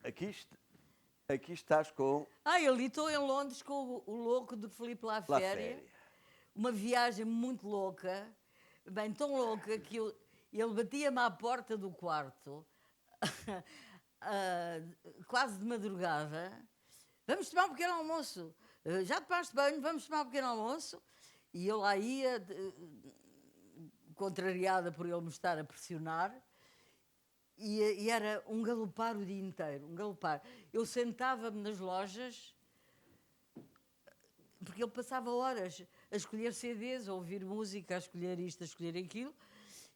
Aqui estás com Eu estou em Londres com o louco do Filipe La Laféria. Féria. Uma viagem muito louca, bem, tão louca que ele batia-me à porta do quarto, quase de madrugada: "Vamos tomar um pequeno almoço. Já tomaste banho? Vamos tomar um pequeno almoço." E eu lá ia, contrariada por ele me estar a pressionar, e era um galopar o dia inteiro, um galopar. Eu sentava-me nas lojas, porque ele passava horas a escolher CDs, a ouvir música, a escolher isto, a escolher aquilo,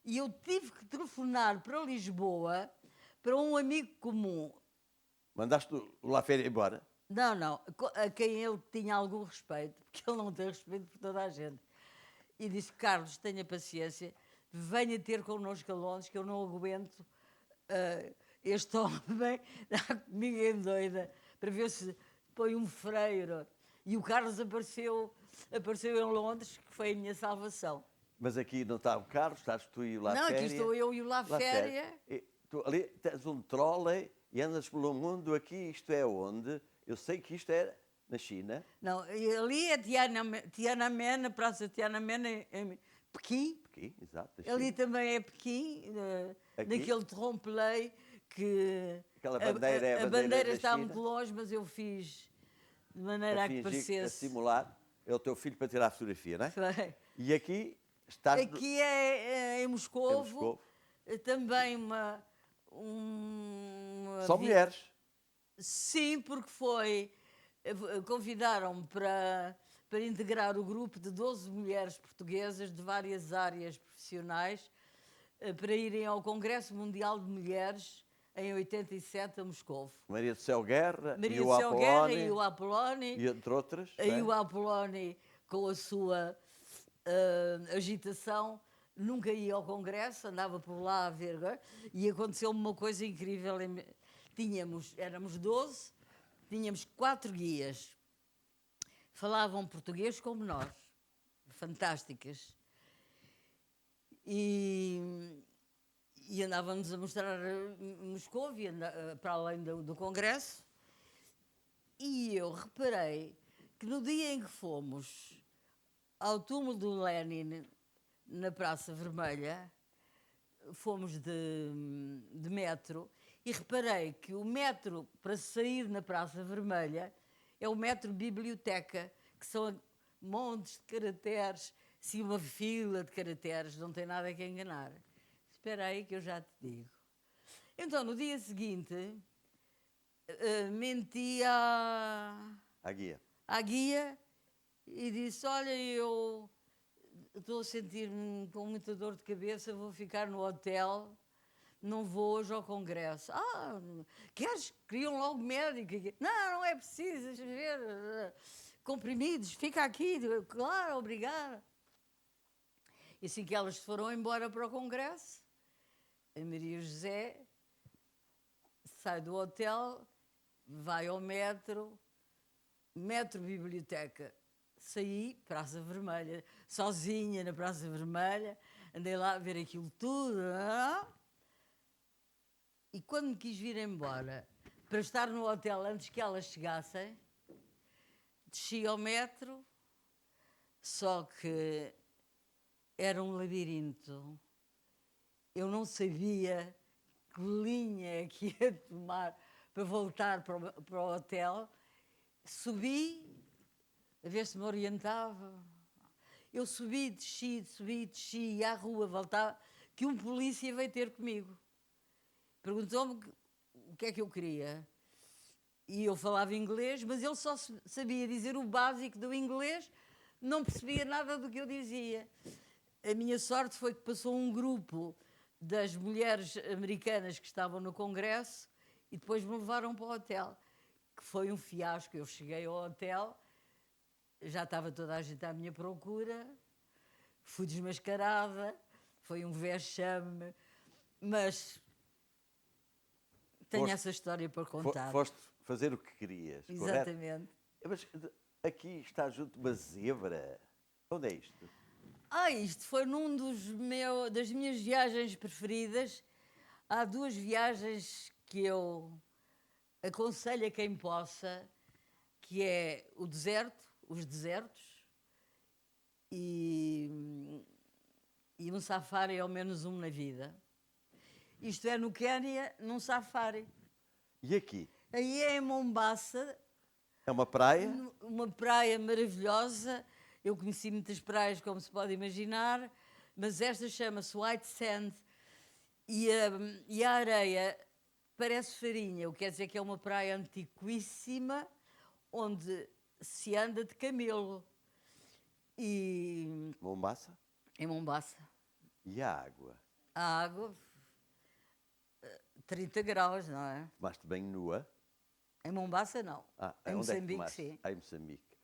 e eu tive que telefonar para Lisboa para um amigo comum. Mandaste o La Féria embora? Não, não, a quem ele tinha algum respeito, porque ele não tem respeito por toda a gente. E disse: Carlos, tenha paciência, venha ter connosco a Londres, que eu não aguento este homem dá comigo em doida, para ver se põe um freiro. E o Carlos apareceu em Londres, que foi a minha salvação. Mas aqui não está o Carlos, estás tu e o La Não, Féria. aqui estou eu e o La Féria. E tu ali tens um trolley e andas pelo mundo aqui, isto é onde? Eu sei que isto é na China. Não, e ali é Tiananmen, na Praça Tiananmen, em Pequim. Aqui, exato. na Ali China. também é Pequim, Aqui? naquele trompe-l'œil que Aquela bandeira é a a bandeira bandeira da está China. muito longe, mas eu fiz de maneira a que fingir, a parecesse. simular. É o teu filho para tirar a fotografia, não é? Foi. E aqui estás... Aqui é em Moscovo, Moscovo. também uma Só mulheres. Sim, porque foi. Convidaram-me para integrar o grupo de 12 mulheres portuguesas de várias áreas profissionais para irem ao Congresso Mundial de Mulheres em 87 a Moscovo. Maria do Céu Guerra Maria e o do Céu Guerra Apolónio. e o Apolónio. E entre outras. Aí não é? o Apolónio, com a sua agitação, nunca ia ao Congresso, andava por lá a ver. E aconteceu-me uma coisa incrível. Éramos 12, tínhamos 4 guias. Falavam português como nós. Fantásticas. E andávamos a mostrar Moscou, para além do Congresso. E eu reparei que no dia em que fomos ao túmulo do Lenin, na Praça Vermelha, fomos de metro, e reparei que o metro para sair na Praça Vermelha é o metro biblioteca, que são montes de caracteres, sim, uma fila de caracteres, não tem nada que enganar. Espera aí que eu já te digo. Então, no dia seguinte, menti A guia. à guia e disse: olha, eu estou a sentir-me com muita dor de cabeça, vou ficar no hotel, não vou hoje ao congresso. Queriam logo médico. Não é preciso, deixa ver, comprimidos, fica aqui. Claro, obrigada. E assim que elas foram embora para o congresso, a Maria José sai do hotel, vai ao metro biblioteca. Saí, Praça Vermelha, sozinha na Praça Vermelha, andei lá a ver aquilo tudo. E quando me quis vir embora, para estar no hotel antes que elas chegassem, desci ao metro, só que era um labirinto. Eu não sabia que linha que ia tomar para voltar para o hotel. Subi, a ver se me orientava. Eu subi, desci, e à rua voltava, que um polícia veio ter comigo. Perguntou-me o que é que eu queria. E eu falava inglês, mas ele só sabia dizer o básico do inglês, não percebia nada do que eu dizia. A minha sorte foi que passou um grupo das mulheres americanas que estavam no congresso e depois me levaram para o hotel, que foi um fiasco. Eu cheguei ao hotel, já estava toda a gente à minha procura, fui desmascarada, foi um vexame, mas tenho essa história para contar. Foste fazer o que querias, Exatamente. correto? Mas aqui está junto uma zebra. Onde é isto? Isto foi num das minhas viagens preferidas. Há 2 viagens que eu aconselho a quem possa, que é o deserto, os desertos, e um safari, ao menos um na vida. Isto é no Quénia, num safari. E aqui? Aí é em Mombasa, É uma praia? uma praia maravilhosa. Eu conheci muitas praias, como se pode imaginar, mas esta chama-se White Sand e a areia parece farinha, o que quer dizer que é uma praia antiquíssima, onde se anda de camelo. E Mombasa? em Mombasa, E a água? a água, 30 graus, não é? Tomaste banho nua? Em Mombasa, não. Em onde é que Moçambique, tomaste? sim. Em Moçambique.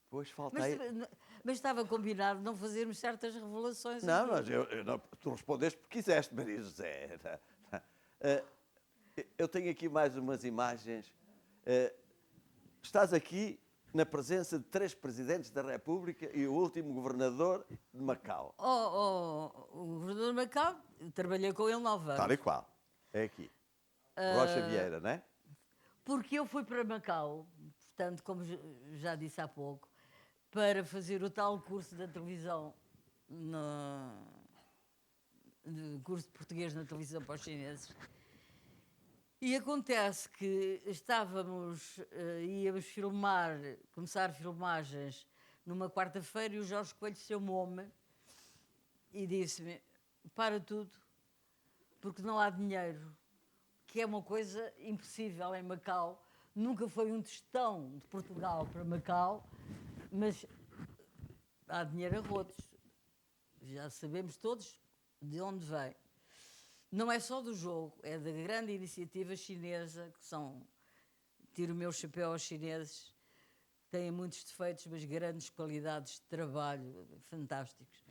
Pois falta Mas, aí... mas estava combinado não fazermos certas revelações Não, aqui. mas tu respondeste porque quiseste, Maria José. Eu tenho aqui mais umas imagens. Estás aqui na presença de 3 presidentes da República e o último governador de Macau. O governador de Macau, trabalhei com ele 9 anos. Tal e qual. É aqui. Rocha Vieira, não é? Porque eu fui para Macau, portanto, como já disse há pouco, para fazer o tal curso da televisão, curso de português na televisão para os chineses. E acontece que íamos filmar, começar filmagens numa quarta-feira e o Jorge Coelho chamou-me e disse-me, para tudo, porque não há dinheiro, que é uma coisa impossível em Macau. Nunca foi um tostão de Portugal para Macau, mas há dinheiro a rodos. Já sabemos todos de onde vem. Não é só do jogo, é da grande iniciativa chinesa, que são, tiro o meu chapéu aos chineses, têm muitos defeitos, mas grandes qualidades de trabalho, fantásticos.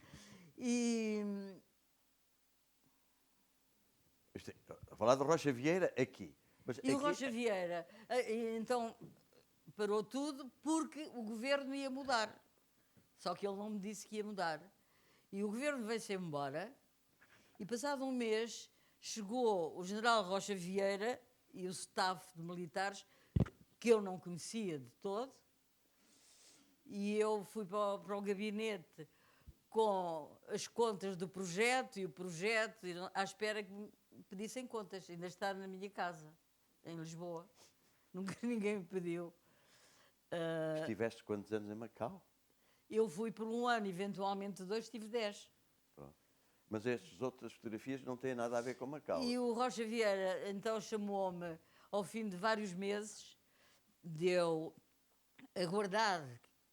A falar de Rocha Vieira aqui. Mas E aqui, o Rocha Vieira, então, parou tudo porque o governo ia mudar. Só que ele não me disse que ia mudar. E o governo veio-se embora e, passado um mês, chegou o general Rocha Vieira e o staff de militares, que eu não conhecia de todo, e eu fui para o gabinete com as contas do projeto e o projeto, à espera que me pedissem contas. Ainda está na minha casa, em Lisboa. Nunca ninguém me pediu. estiveste quantos anos em Macau? Eu fui por 1 ano, eventualmente 2, tive 10. Pronto. Mas estas outras fotografias não têm nada a ver com Macau. E o Rocha Vieira, então, chamou-me, ao fim de vários meses, de eu aguardar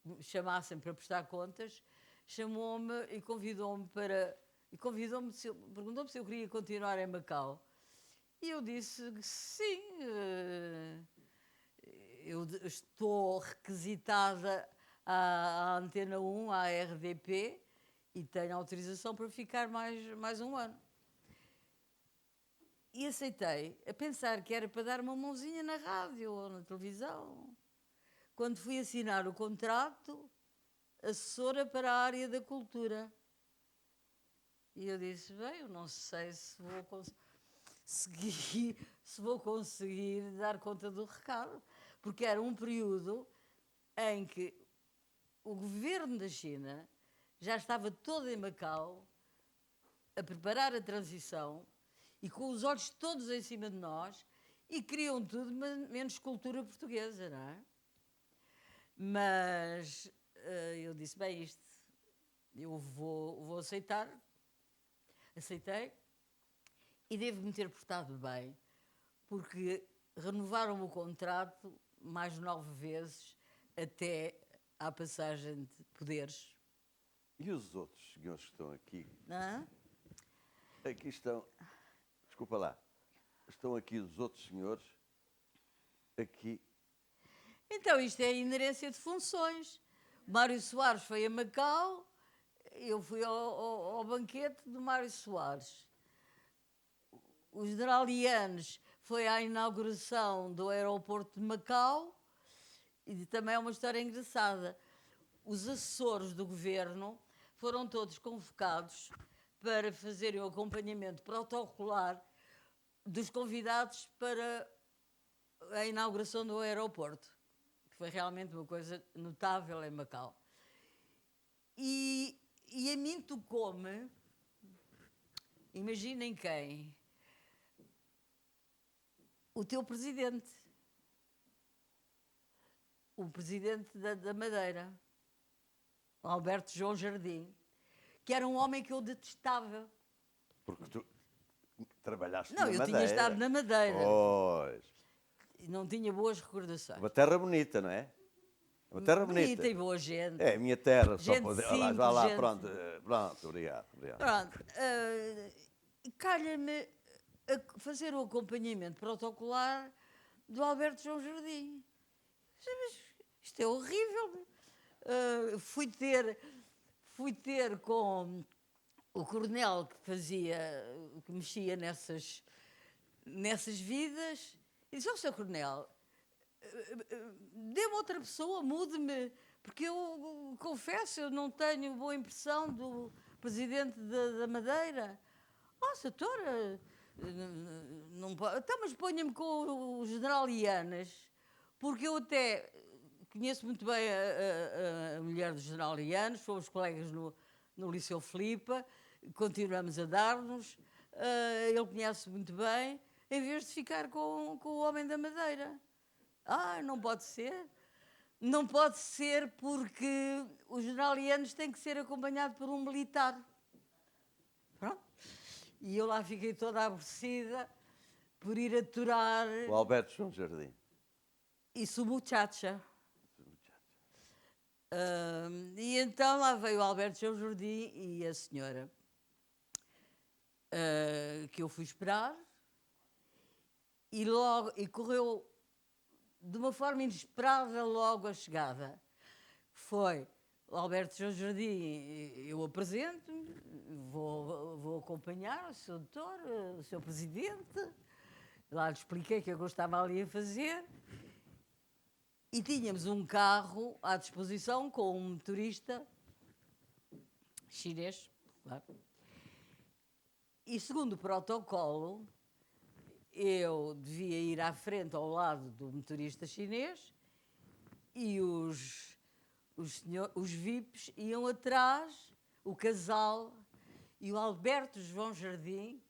que me chamassem para prestar contas, chamou-me e convidou-me para... perguntou-me se eu queria continuar em Macau. E eu disse que sim. Eu estou requisitada à Antena 1, à RDP, e tenho autorização para ficar mais 1 ano. E aceitei, a pensar que era para dar uma mãozinha na rádio ou na televisão. Quando fui assinar o contrato, assessora para a área da cultura. E eu disse, bem, eu não sei se vou conseguir dar conta do recado, porque era um período em que o governo da China já estava todo em Macau a preparar a transição e com os olhos todos em cima de nós e queriam tudo menos cultura portuguesa, não é? Mas eu disse, bem, isto eu vou aceitar. Aceitei e devo-me ter portado bem, porque renovaram o contrato mais 9 vezes até à passagem de poderes. E os outros senhores que estão aqui? Não? Aqui estão... Desculpa lá. Estão aqui os outros senhores. Aqui. Então, isto é a inerência de funções. Mário Soares foi a Macau, eu fui ao banquete do Mário Soares. O general Yanes foi à inauguração do aeroporto de Macau, e também é uma história engraçada. Os assessores do governo foram todos convocados para fazerem o acompanhamento protocolar dos convidados para a inauguração do aeroporto, que foi realmente uma coisa notável em Macau. E a mim tocou-me, imaginem quem, o teu presidente, o presidente da Madeira, Alberto João Jardim, que era um homem que eu detestava. Porque tu trabalhaste Não, na eu Madeira. tinha estado na Madeira. Pois. E não tinha boas recordações. Uma terra bonita, não é? Uma terra bonita. E boa gente. É, a minha terra. Gente Só poder... simples, Vá lá, gente- pronto. Pronto, obrigado. Pronto. Calha-me a fazer o acompanhamento protocolar do Alberto João Jardim. Mas isto é horrível. Fui ter com o coronel que mexia nessas vidas, e disse: Sr. Coronel, dê-me outra pessoa, mude-me, porque eu confesso, eu não tenho boa impressão do presidente da Madeira. Doutora, não pode. Então, mas ponha-me com o general Ianas, porque eu até conheço muito bem a mulher do general Ianas, fomos colegas no Liceu Filipa, continuamos a dar-nos, ele conhece muito bem, em vez de ficar com o homem da Madeira. Não pode ser. Não pode ser, porque o general Ianes tem que ser acompanhado por um militar. Pronto. E eu lá fiquei toda aborrecida por ir aturar. O Alberto João Jardim. E su muchacha. E então lá veio o Alberto João Jardim e a senhora que eu fui esperar, e correu de uma forma inesperada logo a chegada. Foi o Alberto João Jardim, eu apresento-me, vou acompanhar o Sr. Doutor, o Sr. Presidente, lá lhe expliquei o que eu estava ali a fazer, e tínhamos um carro à disposição com um motorista chinês, claro. E segundo o protocolo, eu devia ir à frente ao lado do motorista chinês e os VIPs iam atrás, o casal, e o Alberto João Jardim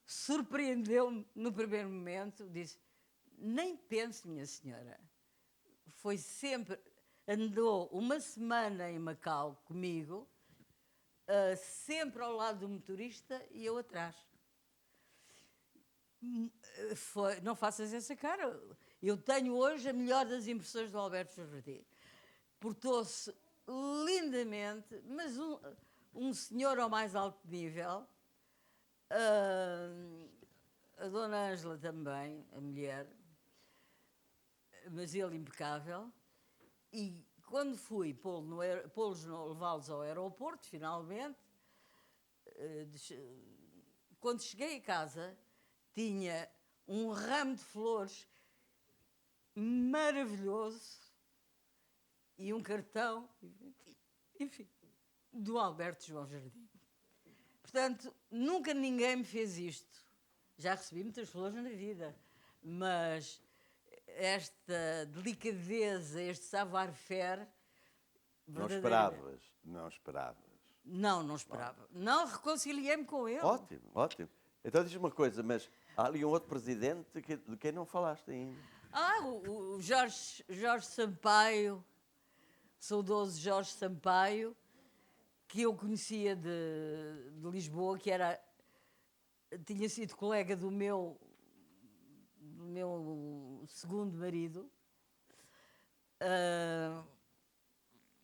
surpreendeu-me no primeiro momento, disse: nem pense, minha senhora, foi sempre, andou uma semana em Macau comigo, sempre ao lado do motorista e eu atrás. Não faças essa cara. Eu tenho hoje a melhor das impressões do Alberto Jardim. Portou-se lindamente, mas um senhor ao mais alto nível, a dona Ângela também, a mulher, mas ele impecável. E quando fui levá-los ao aeroporto, finalmente, quando cheguei a casa, tinha um ramo de flores maravilhoso e um cartão, enfim, do Alberto João Jardim. Portanto, nunca ninguém me fez isto. Já recebi muitas flores na vida, mas esta delicadeza, este savoir-faire... Não esperavas, não esperavas. Não esperava. Não, reconciliei-me com ele. Ótimo, ótimo. Então diz uma coisa, mas há ali um outro presidente de quem não falaste ainda. O Jorge Sampaio, saudoso Jorge Sampaio, que eu conhecia de Lisboa, que tinha sido colega do meu segundo marido,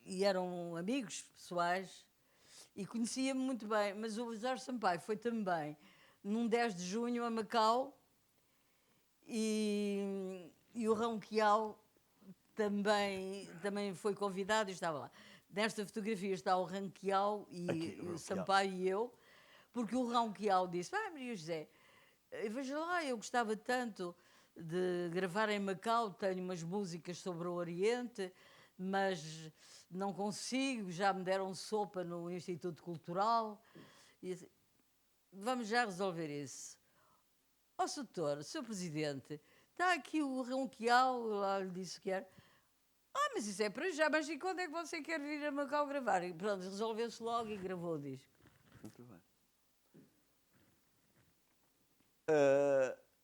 e eram amigos pessoais, e conhecia-me muito bem. Mas o Jorge Sampaio foi também num 10 de junho a Macau, e o Ronquial também foi convidado e estava lá. Nesta fotografia está o Ronquial e o Sampaio e eu, porque o Ronquial disse: Maria José, veja lá, eu gostava tanto de gravar em Macau, tenho umas músicas sobre o Oriente, mas não consigo, já me deram sopa no Instituto Cultural. E assim, vamos já resolver isso. Doutor, Sr. Presidente, está aqui o Ronquial, lá lhe disse que era. Mas isso é para já, mas e quando é que você quer vir a Macau gravar? E pronto, resolveu-se logo e gravou o disco. Muito bem.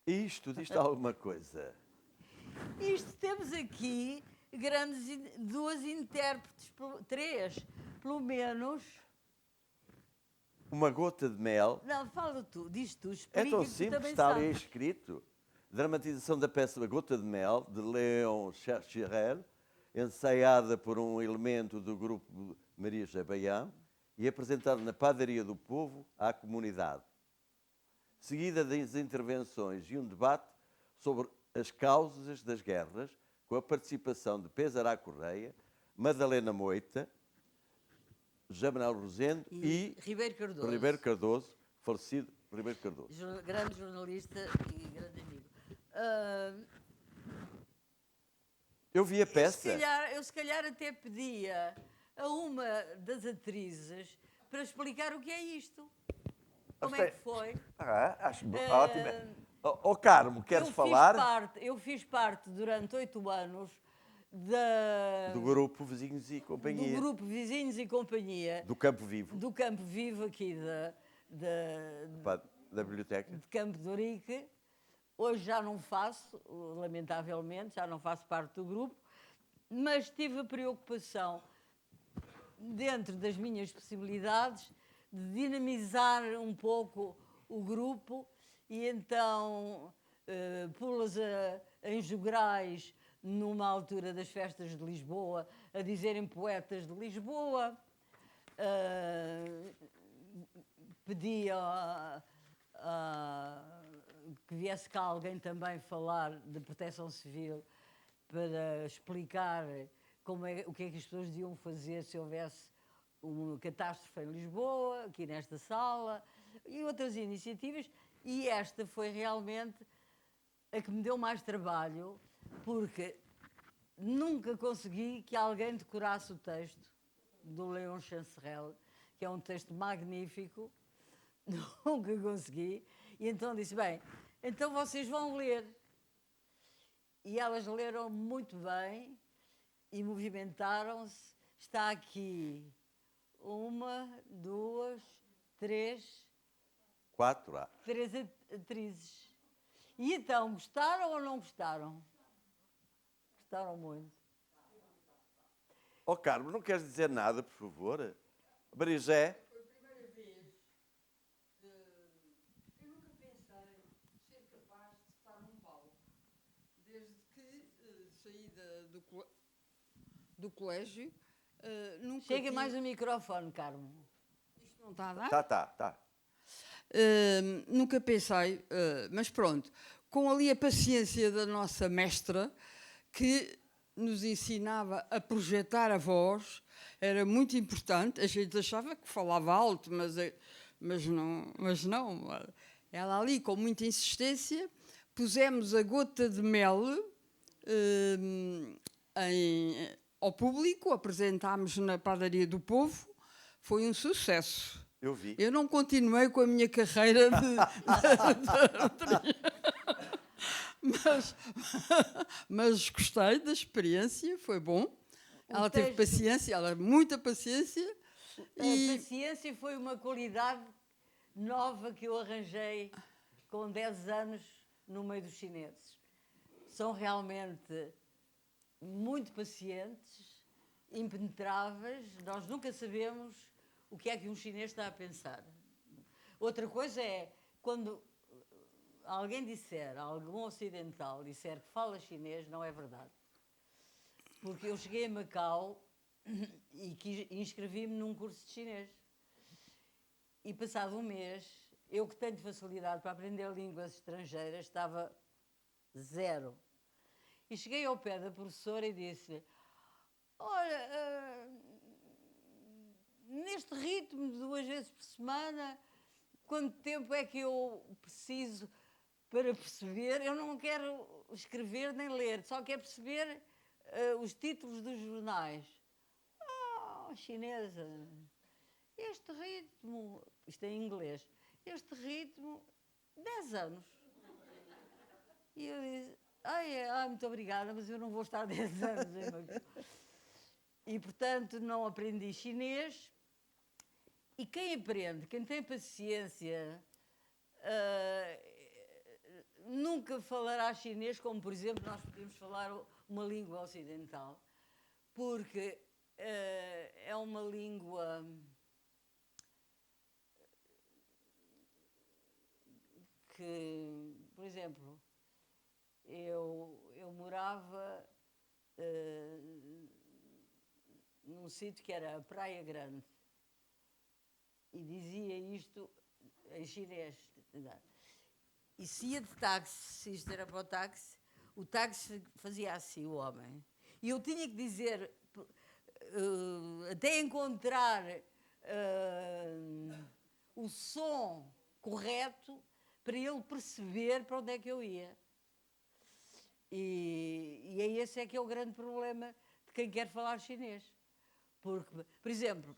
Isto diz alguma coisa? Temos aqui duas intérpretes, três, pelo menos. Uma gota de mel. Não, fala tu, diz tu, explica. É tão simples, está ali escrito. Dramatização da peça A Gota de Mel, de Léon Cherchirel, ensaiada por um elemento do grupo Maria José Baião e apresentada na Padaria do Povo à comunidade. Seguida das intervenções e um debate sobre as causas das guerras, com a participação de Pesará Correia, Madalena Moita, José Manuel Rosendo e Ribeiro Cardoso. Falecido Ribeiro Cardoso. Grande jornalista e grande amigo. Eu vi a peça. Eu se calhar até pedia a uma das atrizes para explicar o que é isto. Como é que foi? Acho ótimo. Carmo, queres falar? Eu fiz parte durante 8 anos do grupo Vizinhos e Companhia. Do grupo Vizinhos e Companhia. Do Campo Vivo. Do Campo Vivo aqui da biblioteca. De Campo de Ourique. Hoje já não faço, lamentavelmente, já não faço parte do grupo, mas tive a preocupação, dentro das minhas possibilidades, de dinamizar um pouco o grupo e então pô-las em jograis numa altura das festas de Lisboa, a dizerem poetas de Lisboa, pedia que viesse cá alguém também falar de proteção civil para explicar o que é que as pessoas deviam fazer se houvesse uma catástrofe em Lisboa, aqui nesta sala, e outras iniciativas. E esta foi realmente a que me deu mais trabalho, porque nunca consegui que alguém decorasse o texto do Léon Chancerelle, que é um texto magnífico, nunca consegui. E então disse, bem, então vocês vão ler. E elas leram muito bem e movimentaram-se. Está aqui 1, 2, 3... 4 3 atrizes. E então, gostaram ou não gostaram? Gostaram muito. Carmo, não queres dizer nada, por favor? Maria José? Foi a primeira vez que eu nunca pensei ser capaz de estar num palco. Desde que saí do colégio, nunca Chega tive... mais o microfone, Carmo. Isto não está a dar? Tá. Nunca pensei, mas pronto, com ali a paciência da nossa mestra, que nos ensinava a projetar a voz, era muito importante. A gente achava que falava alto, mas não. Ela ali, com muita insistência, pusemos a gota de mel ao público, apresentámos na Padaria do Povo, foi um sucesso. Eu vi. Eu não continuei com a minha carreira mas gostei da experiência, foi bom. Ela teve paciência, muita paciência. A paciência foi uma qualidade nova que eu arranjei com 10 anos no meio dos chineses. São realmente muito pacientes, impenetráveis. Nós nunca sabemos o que é que um chinês está a pensar. Outra coisa é, quando alguém disser, algum ocidental disser que fala chinês, não é verdade. Porque eu cheguei a Macau e inscrevi-me num curso de chinês. E passado um mês, eu que tenho facilidade para aprender línguas estrangeiras, estava 0. E cheguei ao pé da professora e disse-lhe, olha, neste ritmo de 2 vezes por semana, quanto tempo é que eu preciso para perceber? Eu não quero escrever nem ler, só quero perceber os títulos dos jornais. Chinesa, este ritmo, isto é em inglês, este ritmo, 10 anos. E eu disse, muito obrigada, mas eu não vou estar 10 anos. E, portanto, não aprendi chinês. E quem aprende, quem tem paciência, nunca falará chinês como, por exemplo, nós podemos falar uma língua ocidental, porque é uma língua que, por exemplo, eu morava num sítio que era a Praia Grande e dizia isto em chinês. E se ia de táxi, se isto era para o táxi, o táxi fazia assim, o homem. E eu tinha que dizer, até encontrar o som correto para ele perceber para onde é que eu ia. E é esse é que é o grande problema de quem quer falar chinês. Porque, por exemplo,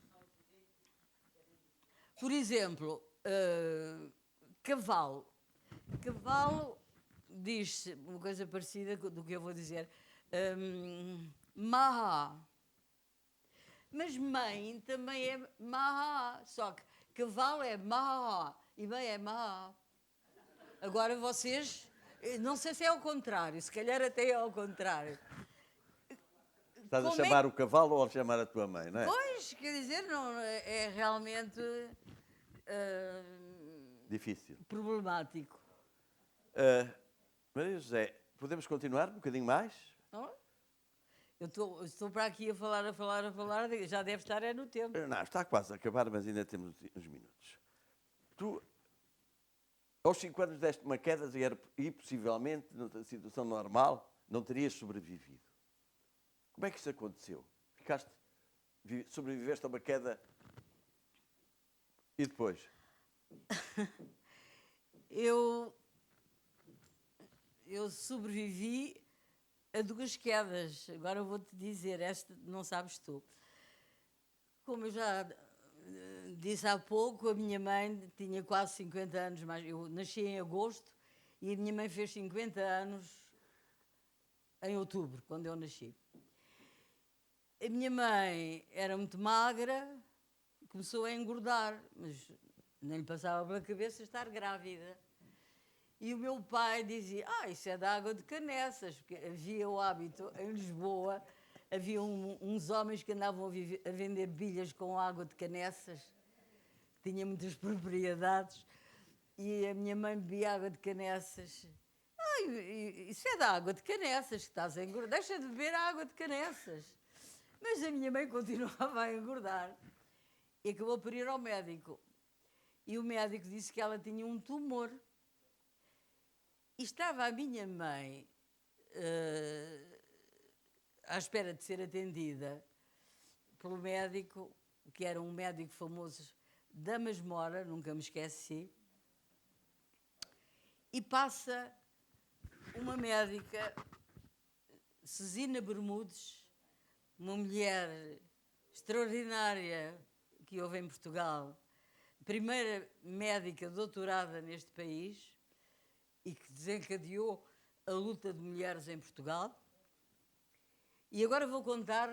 cavalo. Cavalo diz-se uma coisa parecida do que eu vou dizer. Maha. Mas mãe também é maha. Só que cavalo é maha e mãe é maha. Agora vocês, não sei se é ao contrário, se calhar até é ao contrário. Estás a Como chamar o cavalo ou a chamar a tua mãe, não é? Pois, quer dizer, não, é realmente Difícil. problemático. Maria José, podemos continuar um bocadinho mais? Não é? Eu estou para aqui a falar, já deve estar no tempo. Não, está quase a acabar, mas ainda temos uns minutos. Tu, aos 5 anos, deste uma queda e possivelmente, numa situação normal, não terias sobrevivido. Como é que isso aconteceu? Sobreviveste a uma queda e depois? Eu sobrevivi a 2 quedas. Agora eu vou-te dizer, esta não sabes tu. Como eu já disse há pouco, a minha mãe tinha quase 50 anos, mas eu nasci em agosto e a minha mãe fez 50 anos em outubro, quando eu nasci. A minha mãe era muito magra, começou a engordar, mas nem lhe passava pela cabeça estar grávida. E o meu pai dizia, isso é da água de Canessas, porque havia o hábito em Lisboa, havia uns homens que andavam a vender bilhas com água de Canessas, tinha muitas propriedades, e a minha mãe bebia água de Canessas. Isso é da água de Canessas, que estás a engordar, deixa de beber a água de Canessas. Mas a minha mãe continuava a engordar e acabou por ir ao médico. E o médico disse que ela tinha um tumor. E estava a minha mãe à espera de ser atendida pelo médico, que era um médico famoso da Masmora, nunca me esqueci, e passa uma médica, Cezina Bermudes, uma mulher extraordinária que houve em Portugal, primeira médica doutorada neste país e que desencadeou a luta de mulheres em Portugal. E agora vou contar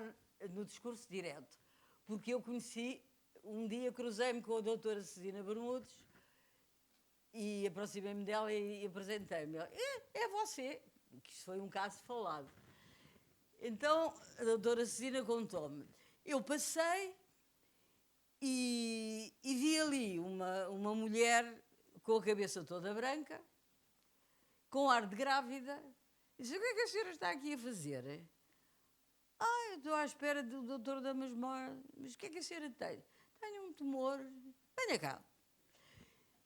no discurso direto, porque eu conheci, um dia cruzei-me com a doutora Cezina Bermudes e aproximei-me dela e apresentei-me. É você, que isto foi um caso falado. Então, a doutora Cezina contou-me. Eu passei e vi ali uma mulher com a cabeça toda branca, com ar de grávida. E disse, o que é que a senhora está aqui a fazer? Eu estou à espera do doutor da Masmora. Mas o que é que a senhora tem? Tenho um tumor. Venha cá.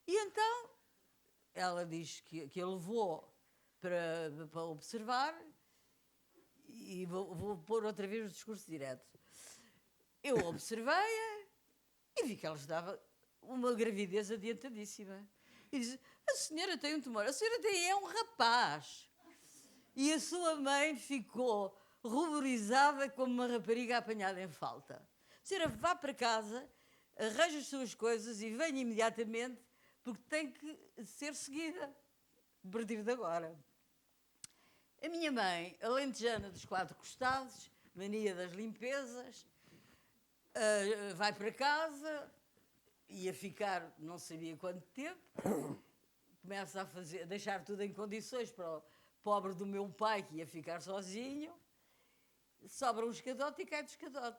E então, ela diz que a levou para observar. E vou pôr outra vez o discurso direto. Eu observei-a e vi que ela estava uma gravidez adiantadíssima. E disse, a senhora tem um tumor, a senhora é um rapaz. E a sua mãe ficou ruborizada como uma rapariga apanhada em falta. A senhora vá para casa, arranja as suas coisas e venha imediatamente, porque tem que ser seguida a partir de agora. A minha mãe, alentejana dos 4 costados, mania das limpezas, vai para casa, ia ficar não sabia quanto tempo, começa a deixar tudo em condições para o pobre do meu pai, que ia ficar sozinho, sobra um escadote e cai do escadote.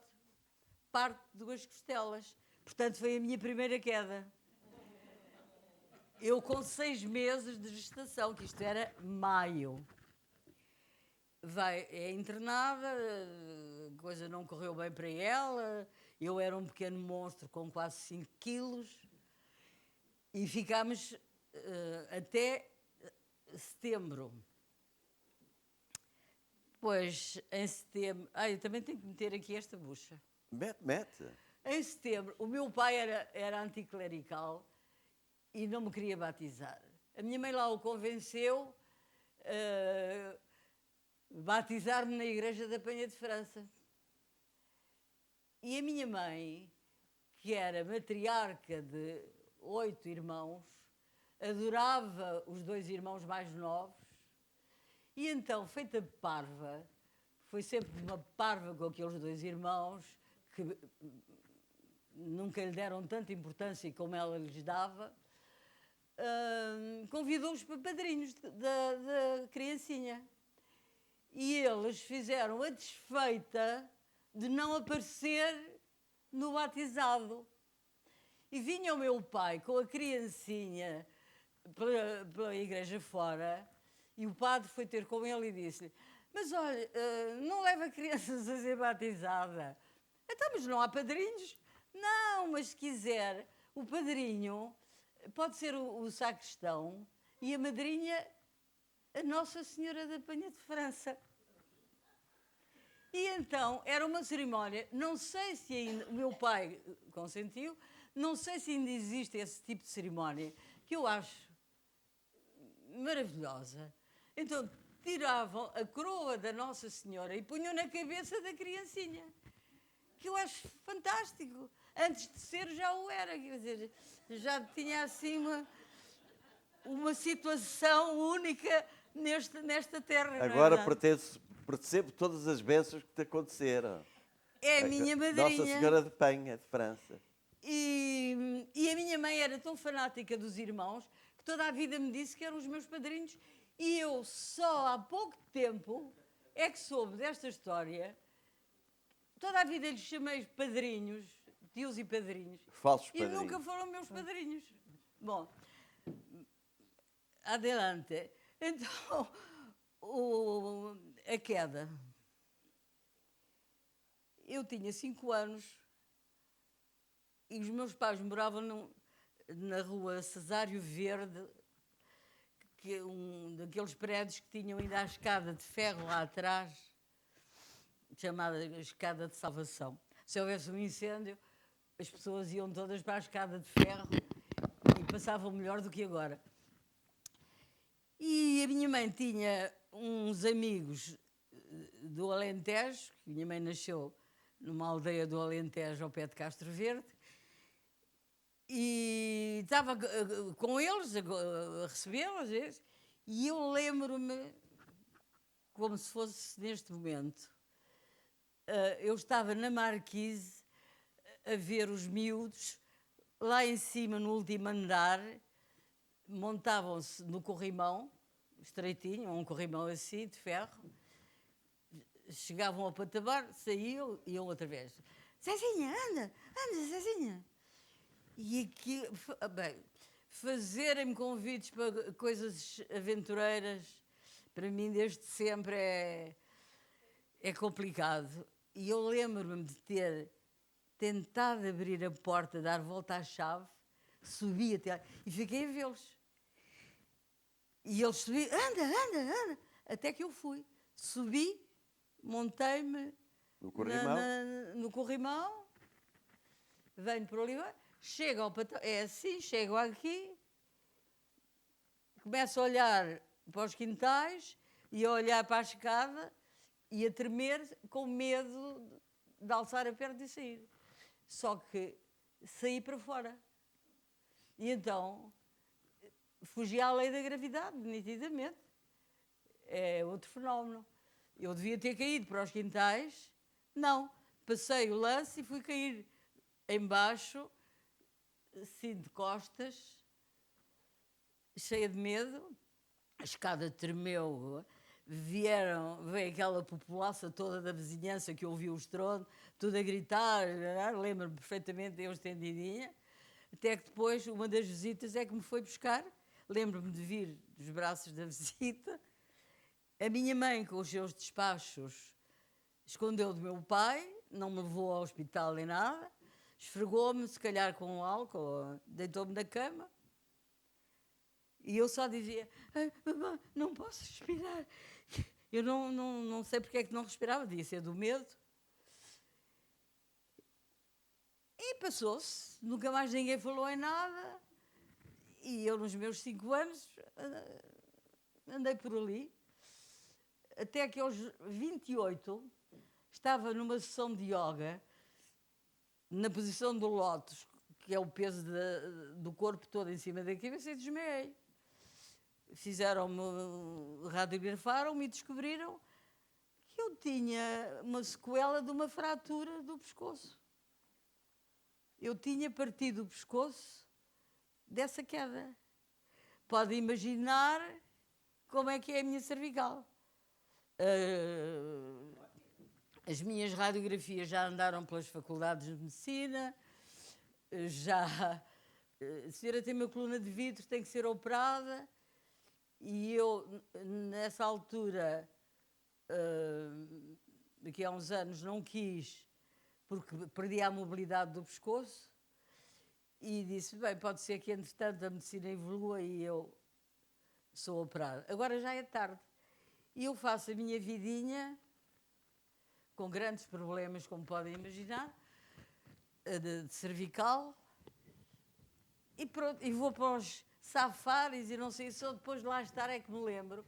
Parte de 2 costelas. Portanto, foi a minha primeira queda. Eu com 6 meses de gestação, que isto era maio. É internada, a coisa não correu bem para ela, eu era um pequeno monstro com quase 5 quilos e ficámos até setembro. Depois, em setembro... eu também tenho que meter aqui esta bucha. Mete. Em setembro, o meu pai era anticlerical e não me queria batizar. A minha mãe lá o convenceu a batizar-me na igreja da Penha de França. E a minha mãe, que era matriarca de 8 irmãos, adorava os 2 irmãos mais novos, e então, feita parva, foi sempre uma parva com aqueles 2 irmãos, que nunca lhe deram tanta importância como ela lhes dava, convidou-os para padrinhos da criancinha. E eles fizeram a desfeita de não aparecer no batizado. E vinha o meu pai com a criancinha pela igreja fora, e o padre foi ter com ele e disse-lhe: mas olha, não leva crianças a ser batizada. Então, mas não há padrinhos? Não, mas se quiser, o padrinho pode ser o sacristão e a madrinha a Nossa Senhora da Penha de França. E então, era uma cerimónia, não sei se ainda, o meu pai consentiu, não sei se ainda existe esse tipo de cerimónia, que eu acho maravilhosa. Então, tiravam a coroa da Nossa Senhora e punham na cabeça da criancinha, que eu acho fantástico. Antes de ser, já o era, quer dizer, já tinha assim uma situação única nesta terra. Agora não é percebo todas as bênçãos que te aconteceram. É a minha madrinha. Nossa Senhora de Penha, de França. E a minha mãe era tão fanática dos irmãos que toda a vida me disse que eram os meus padrinhos, e eu só há pouco tempo é que soube desta história. Toda a vida lhes chamei padrinhos, tios e padrinhos. Falsos E padrinhos. nunca foram meus padrinhos. Bom, adelante. Então, a queda. Eu tinha 5 anos e os meus pais moravam na rua Cesário Verde, que é um daqueles prédios que tinham ainda a escada de ferro lá atrás, chamada escada de salvação. Se houvesse um incêndio, as pessoas iam todas para a escada de ferro e passavam melhor do que agora. E a minha mãe tinha uns amigos do Alentejo, que a minha mãe nasceu numa aldeia do Alentejo ao pé de Castro Verde, e estava com eles a recebê-los, e eu lembro-me, como se fosse neste momento, eu estava na Marquise a ver os miúdos, lá em cima, no último andar, montavam-se no corrimão, estreitinho, um corrimão assim, de ferro, chegavam ao patamar, saíam, iam outra vez. Zezinha, anda, Zezinha. E aqui, bem, fazerem-me convites para coisas aventureiras, para mim, desde sempre, é complicado. E eu lembro-me de ter tentado abrir a porta, dar volta à chave, subi até lá, e fiquei a vê-los. E eles subiam, anda, até que eu fui. Subi, montei-me no corrimão, venho para ali, chego ao patrão, é assim, chego aqui, começo a olhar para os quintais e a olhar para a escada e a tremer com medo de alçar a perna e sair. Só que saí para fora. E então fugi à lei da gravidade, nitidamente. É outro fenómeno. Eu devia ter caído para os quintais. Não. Passei o lance e fui cair embaixo, assim de costas, cheia de medo. A escada tremeu. Veio aquela população toda da vizinhança que ouviu o estrondo, tudo a gritar. Lembro-me perfeitamente, eu estendidinha. Até que depois uma das visitas é que me foi buscar. Lembro-me de vir dos braços da visita. A minha mãe, com os seus despachos, escondeu do meu pai, não me levou ao hospital nem nada, esfregou-me, se calhar com álcool, deitou-me na cama. E eu só dizia: mamãe, não posso respirar, Eu não sei porque é que não respirava, devia ser do medo. E passou-se, nunca mais ninguém falou em nada. E eu, nos meus 5 anos, andei por ali. Até que aos 28, estava numa sessão de yoga, na posição do lótus, que é o peso do corpo todo em cima da cabeça, e desmaiei. Radiografaram-me e descobriram que eu tinha uma sequela de uma fratura do pescoço. Eu tinha partido o pescoço dessa queda. Pode imaginar como é que é a minha cervical. As minhas radiografias já andaram pelas faculdades de medicina, a senhora tem uma coluna de vidro, tem que ser operada, e eu, nessa altura, daqui a uns anos, não quis, porque perdi a mobilidade do pescoço, e disse, bem, pode ser que, entretanto, a medicina evolua e eu sou operada. Agora já é tarde. E eu faço a minha vidinha, com grandes problemas, como podem imaginar, de cervical, e pronto, e vou para os safaris e não sei, só depois de lá estar é que me lembro.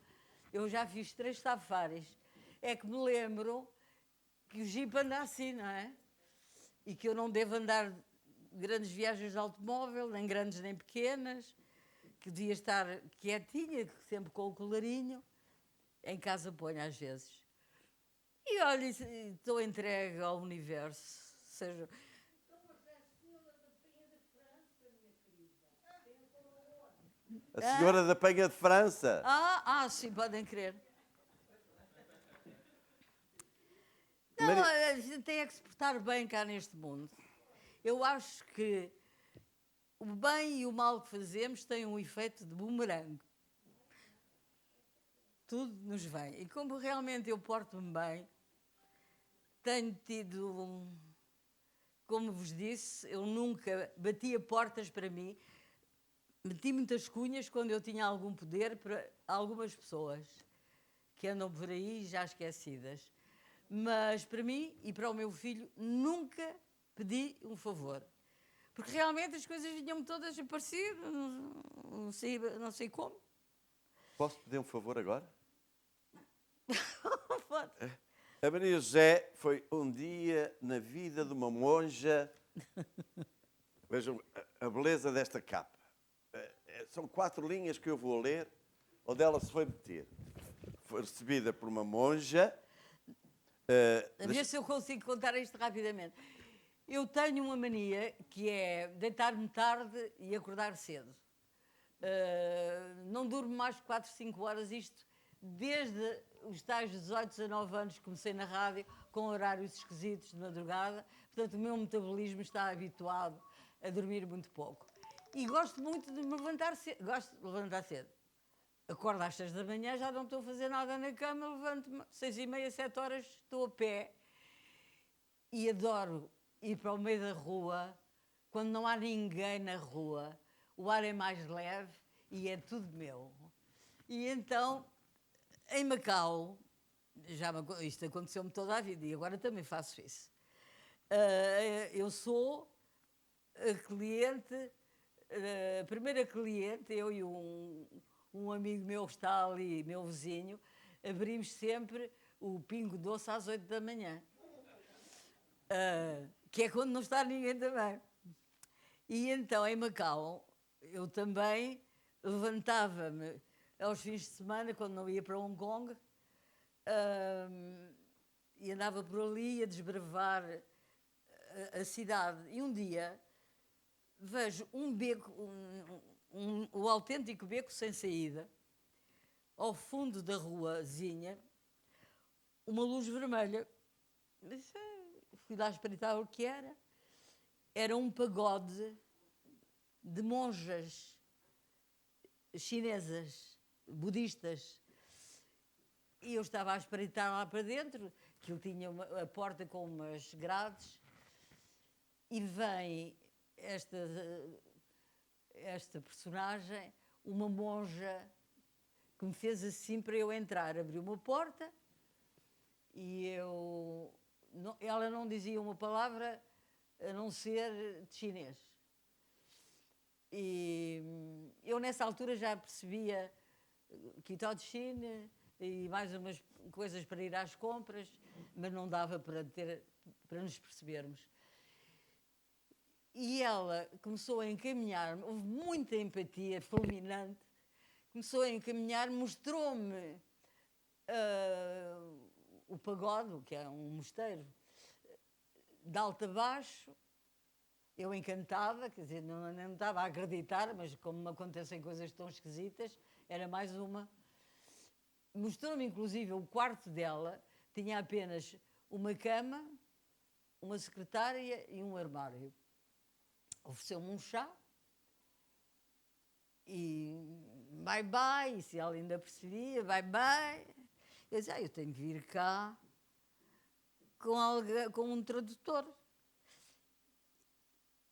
Eu já fiz 3 safaris, é que me lembro que o Jeep anda assim, não é? E que eu não devo andar grandes viagens de automóvel, nem grandes nem pequenas, que devia estar quietinha, sempre com o colarinho. Em casa ponho às vezes. E olha, estou entregue ao universo. Seja... A senhora da Penha de França. Sim, podem crer. Mari- Não, a gente tem é que se portar bem cá neste mundo. Eu acho que o bem e o mal que fazemos têm um efeito de bumerangue. Tudo nos vem. E como realmente eu porto-me bem, tenho tido, como vos disse, eu nunca batia portas para mim, meti muitas cunhas quando eu tinha algum poder para algumas pessoas que andam por aí já esquecidas. Mas para mim e para o meu filho nunca pedi um favor. Porque realmente as coisas vinham-me todas parecidas, não sei como. Posso pedir um favor agora? Pode. A Maria José foi um dia na vida de uma monja. Vejam a beleza desta capa. São 4 linhas que eu vou ler, onde ela se foi meter. Foi recebida por uma monja. A ver se eu consigo contar isto rapidamente. Eu tenho uma mania que é deitar-me tarde e acordar cedo. Não durmo mais de 4, 5 horas, isto desde os tais 18, 19 anos que comecei na rádio, com horários esquisitos de madrugada. Portanto, o meu metabolismo está habituado a dormir muito pouco. E gosto muito de me levantar cedo. Gosto de levantar cedo. Acordo às 6 da manhã, já não estou a fazer nada na cama, levanto-me 6h30, 7 horas, estou a pé. E adoro ir para o meio da rua, quando não há ninguém na rua, o ar é mais leve e é tudo meu. E então, em Macau, isto aconteceu-me toda a vida e agora também faço isso. Eu sou a cliente, a primeira cliente, eu e um amigo meu que está ali, meu vizinho, abrimos sempre o Pingo Doce às 8 da manhã. Que é quando não está ninguém também. E então, em Macau, eu também levantava-me aos fins de semana, quando não ia para Hong Kong, e andava por ali a desbravar a cidade. E um dia vejo um beco, o autêntico beco sem saída, ao fundo da ruazinha, uma luz vermelha. Fui lá espreitar o que era. Era um pagode de monjas chinesas, budistas. E eu estava a espreitar lá para dentro, que ele tinha a porta com umas grades, e vem esta personagem, uma monja que me fez assim para eu entrar. Abriu uma porta e ela não dizia uma palavra a não ser de chinês. E eu nessa altura já percebia Quitó de China e mais umas coisas para ir às compras, mas não dava para nos percebermos. E ela começou a encaminhar-me, houve muita empatia fulminante, começou a encaminhar, mostrou-me o pagode, que é um mosteiro, de alto a baixo. Eu encantada, quer dizer, não estava a acreditar, mas como me acontecem coisas tão esquisitas, era mais uma. Mostrou-me, inclusive, o quarto dela, tinha apenas uma cama, uma secretária e um armário. Ofereceu-me um chá e bye-bye, se ela ainda percebia, bye-bye. Eu dizia, eu tenho que vir cá com um tradutor.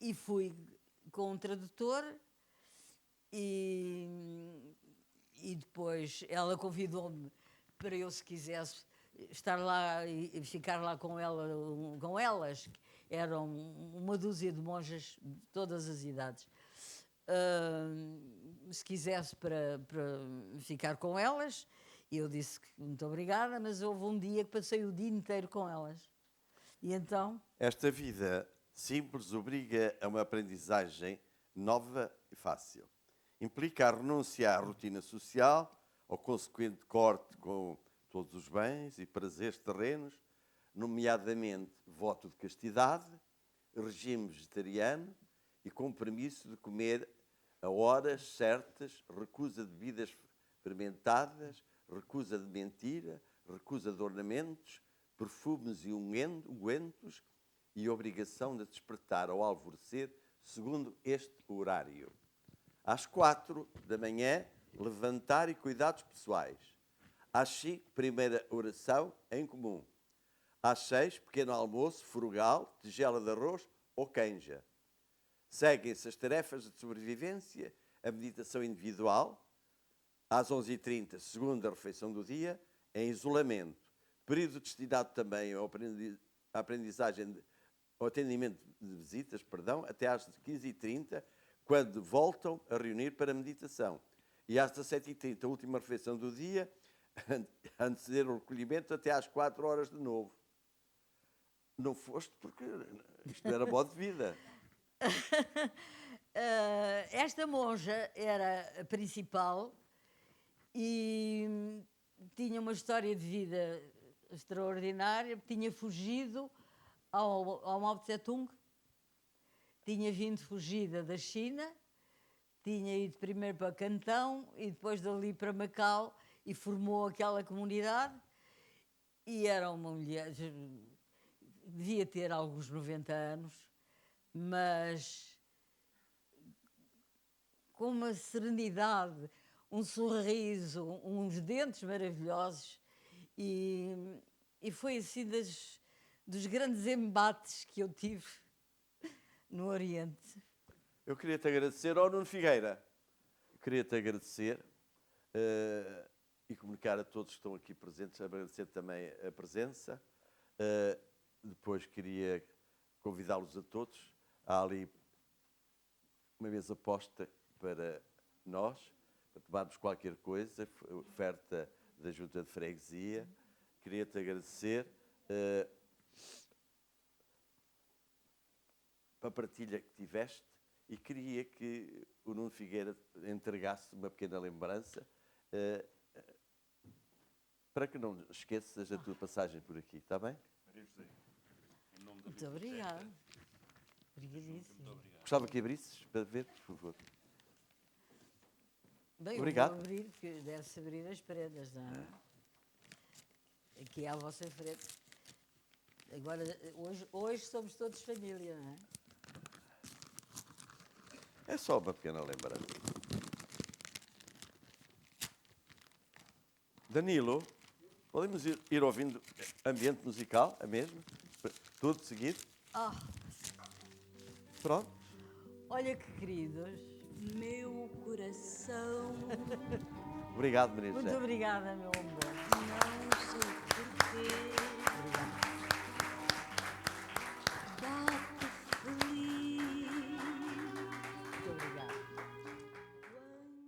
E fui com um tradutor e depois ela convidou-me para eu, se quisesse, estar lá e ficar lá com elas. Eram uma dúzia de monjas de todas as idades. Se quisesse para ficar com elas, eu disse que muito obrigada, mas houve um dia que passei o dia inteiro com elas. E então... Esta vida simples obriga a uma aprendizagem nova e fácil. Implica a renúncia à rotina social, ao consequente corte com todos os bens e prazeres terrenos, nomeadamente voto de castidade, regime vegetariano e compromisso de comer a horas certas, recusa de bebidas fermentadas, recusa de mentira, recusa de ornamentos, perfumes e ungüentos e obrigação de despertar ao alvorecer segundo este horário. Às 4 da manhã, levantar e cuidados pessoais. Às 5, primeira oração em comum. Às 6, pequeno almoço, frugal, tigela de arroz ou canja. Seguem-se as tarefas de sobrevivência, a meditação individual. Às 11h30, segunda refeição do dia, em isolamento. Período destinado também ao atendimento de visitas, até às 15h30, quando voltam a reunir para a meditação. E às 17h30, a última refeição do dia, anteceder o recolhimento até às 4 horas de novo. Não foste porque isto era modo de vida. Esta monja era a principal e tinha uma história de vida extraordinária. Tinha fugido ao Mao Tse-tung, tinha vindo fugida da China, tinha ido primeiro para Cantão e depois dali para Macau e formou aquela comunidade. E era uma mulher, devia ter alguns 90 anos, mas com uma serenidade, um sorriso, uns dentes maravilhosos. E foi assim dos grandes embates que eu tive no Oriente. Eu queria-te agradecer, Nuno Figueira, queria-te agradecer e comunicar a todos que estão aqui presentes, agradecer também a presença. Depois queria convidá-los a todos. Há ali uma mesa posta para nós, para tomarmos qualquer coisa, oferta da Junta de Freguesia. Queria-te agradecer para a partilha que tiveste e queria que o Nuno Figueira entregasse uma pequena lembrança para que não esqueças a tua passagem por aqui, está bem? Muito obrigada. Obrigadíssimo. Gostava que abrisses para ver, por favor. Bem, Obrigado. Eu vou abrir, porque deve-se abrir as prendas, não é? Aqui à vossa frente. Agora, hoje somos todos família, não é? É só uma pequena lembrança. Danilo, podemos ir ouvindo ambiente musical, a mesma? Tudo seguido? Pronto. Olha que queridos. Meu coração Obrigado, Maria José. Muito obrigada, meu amor. Não sei porquê.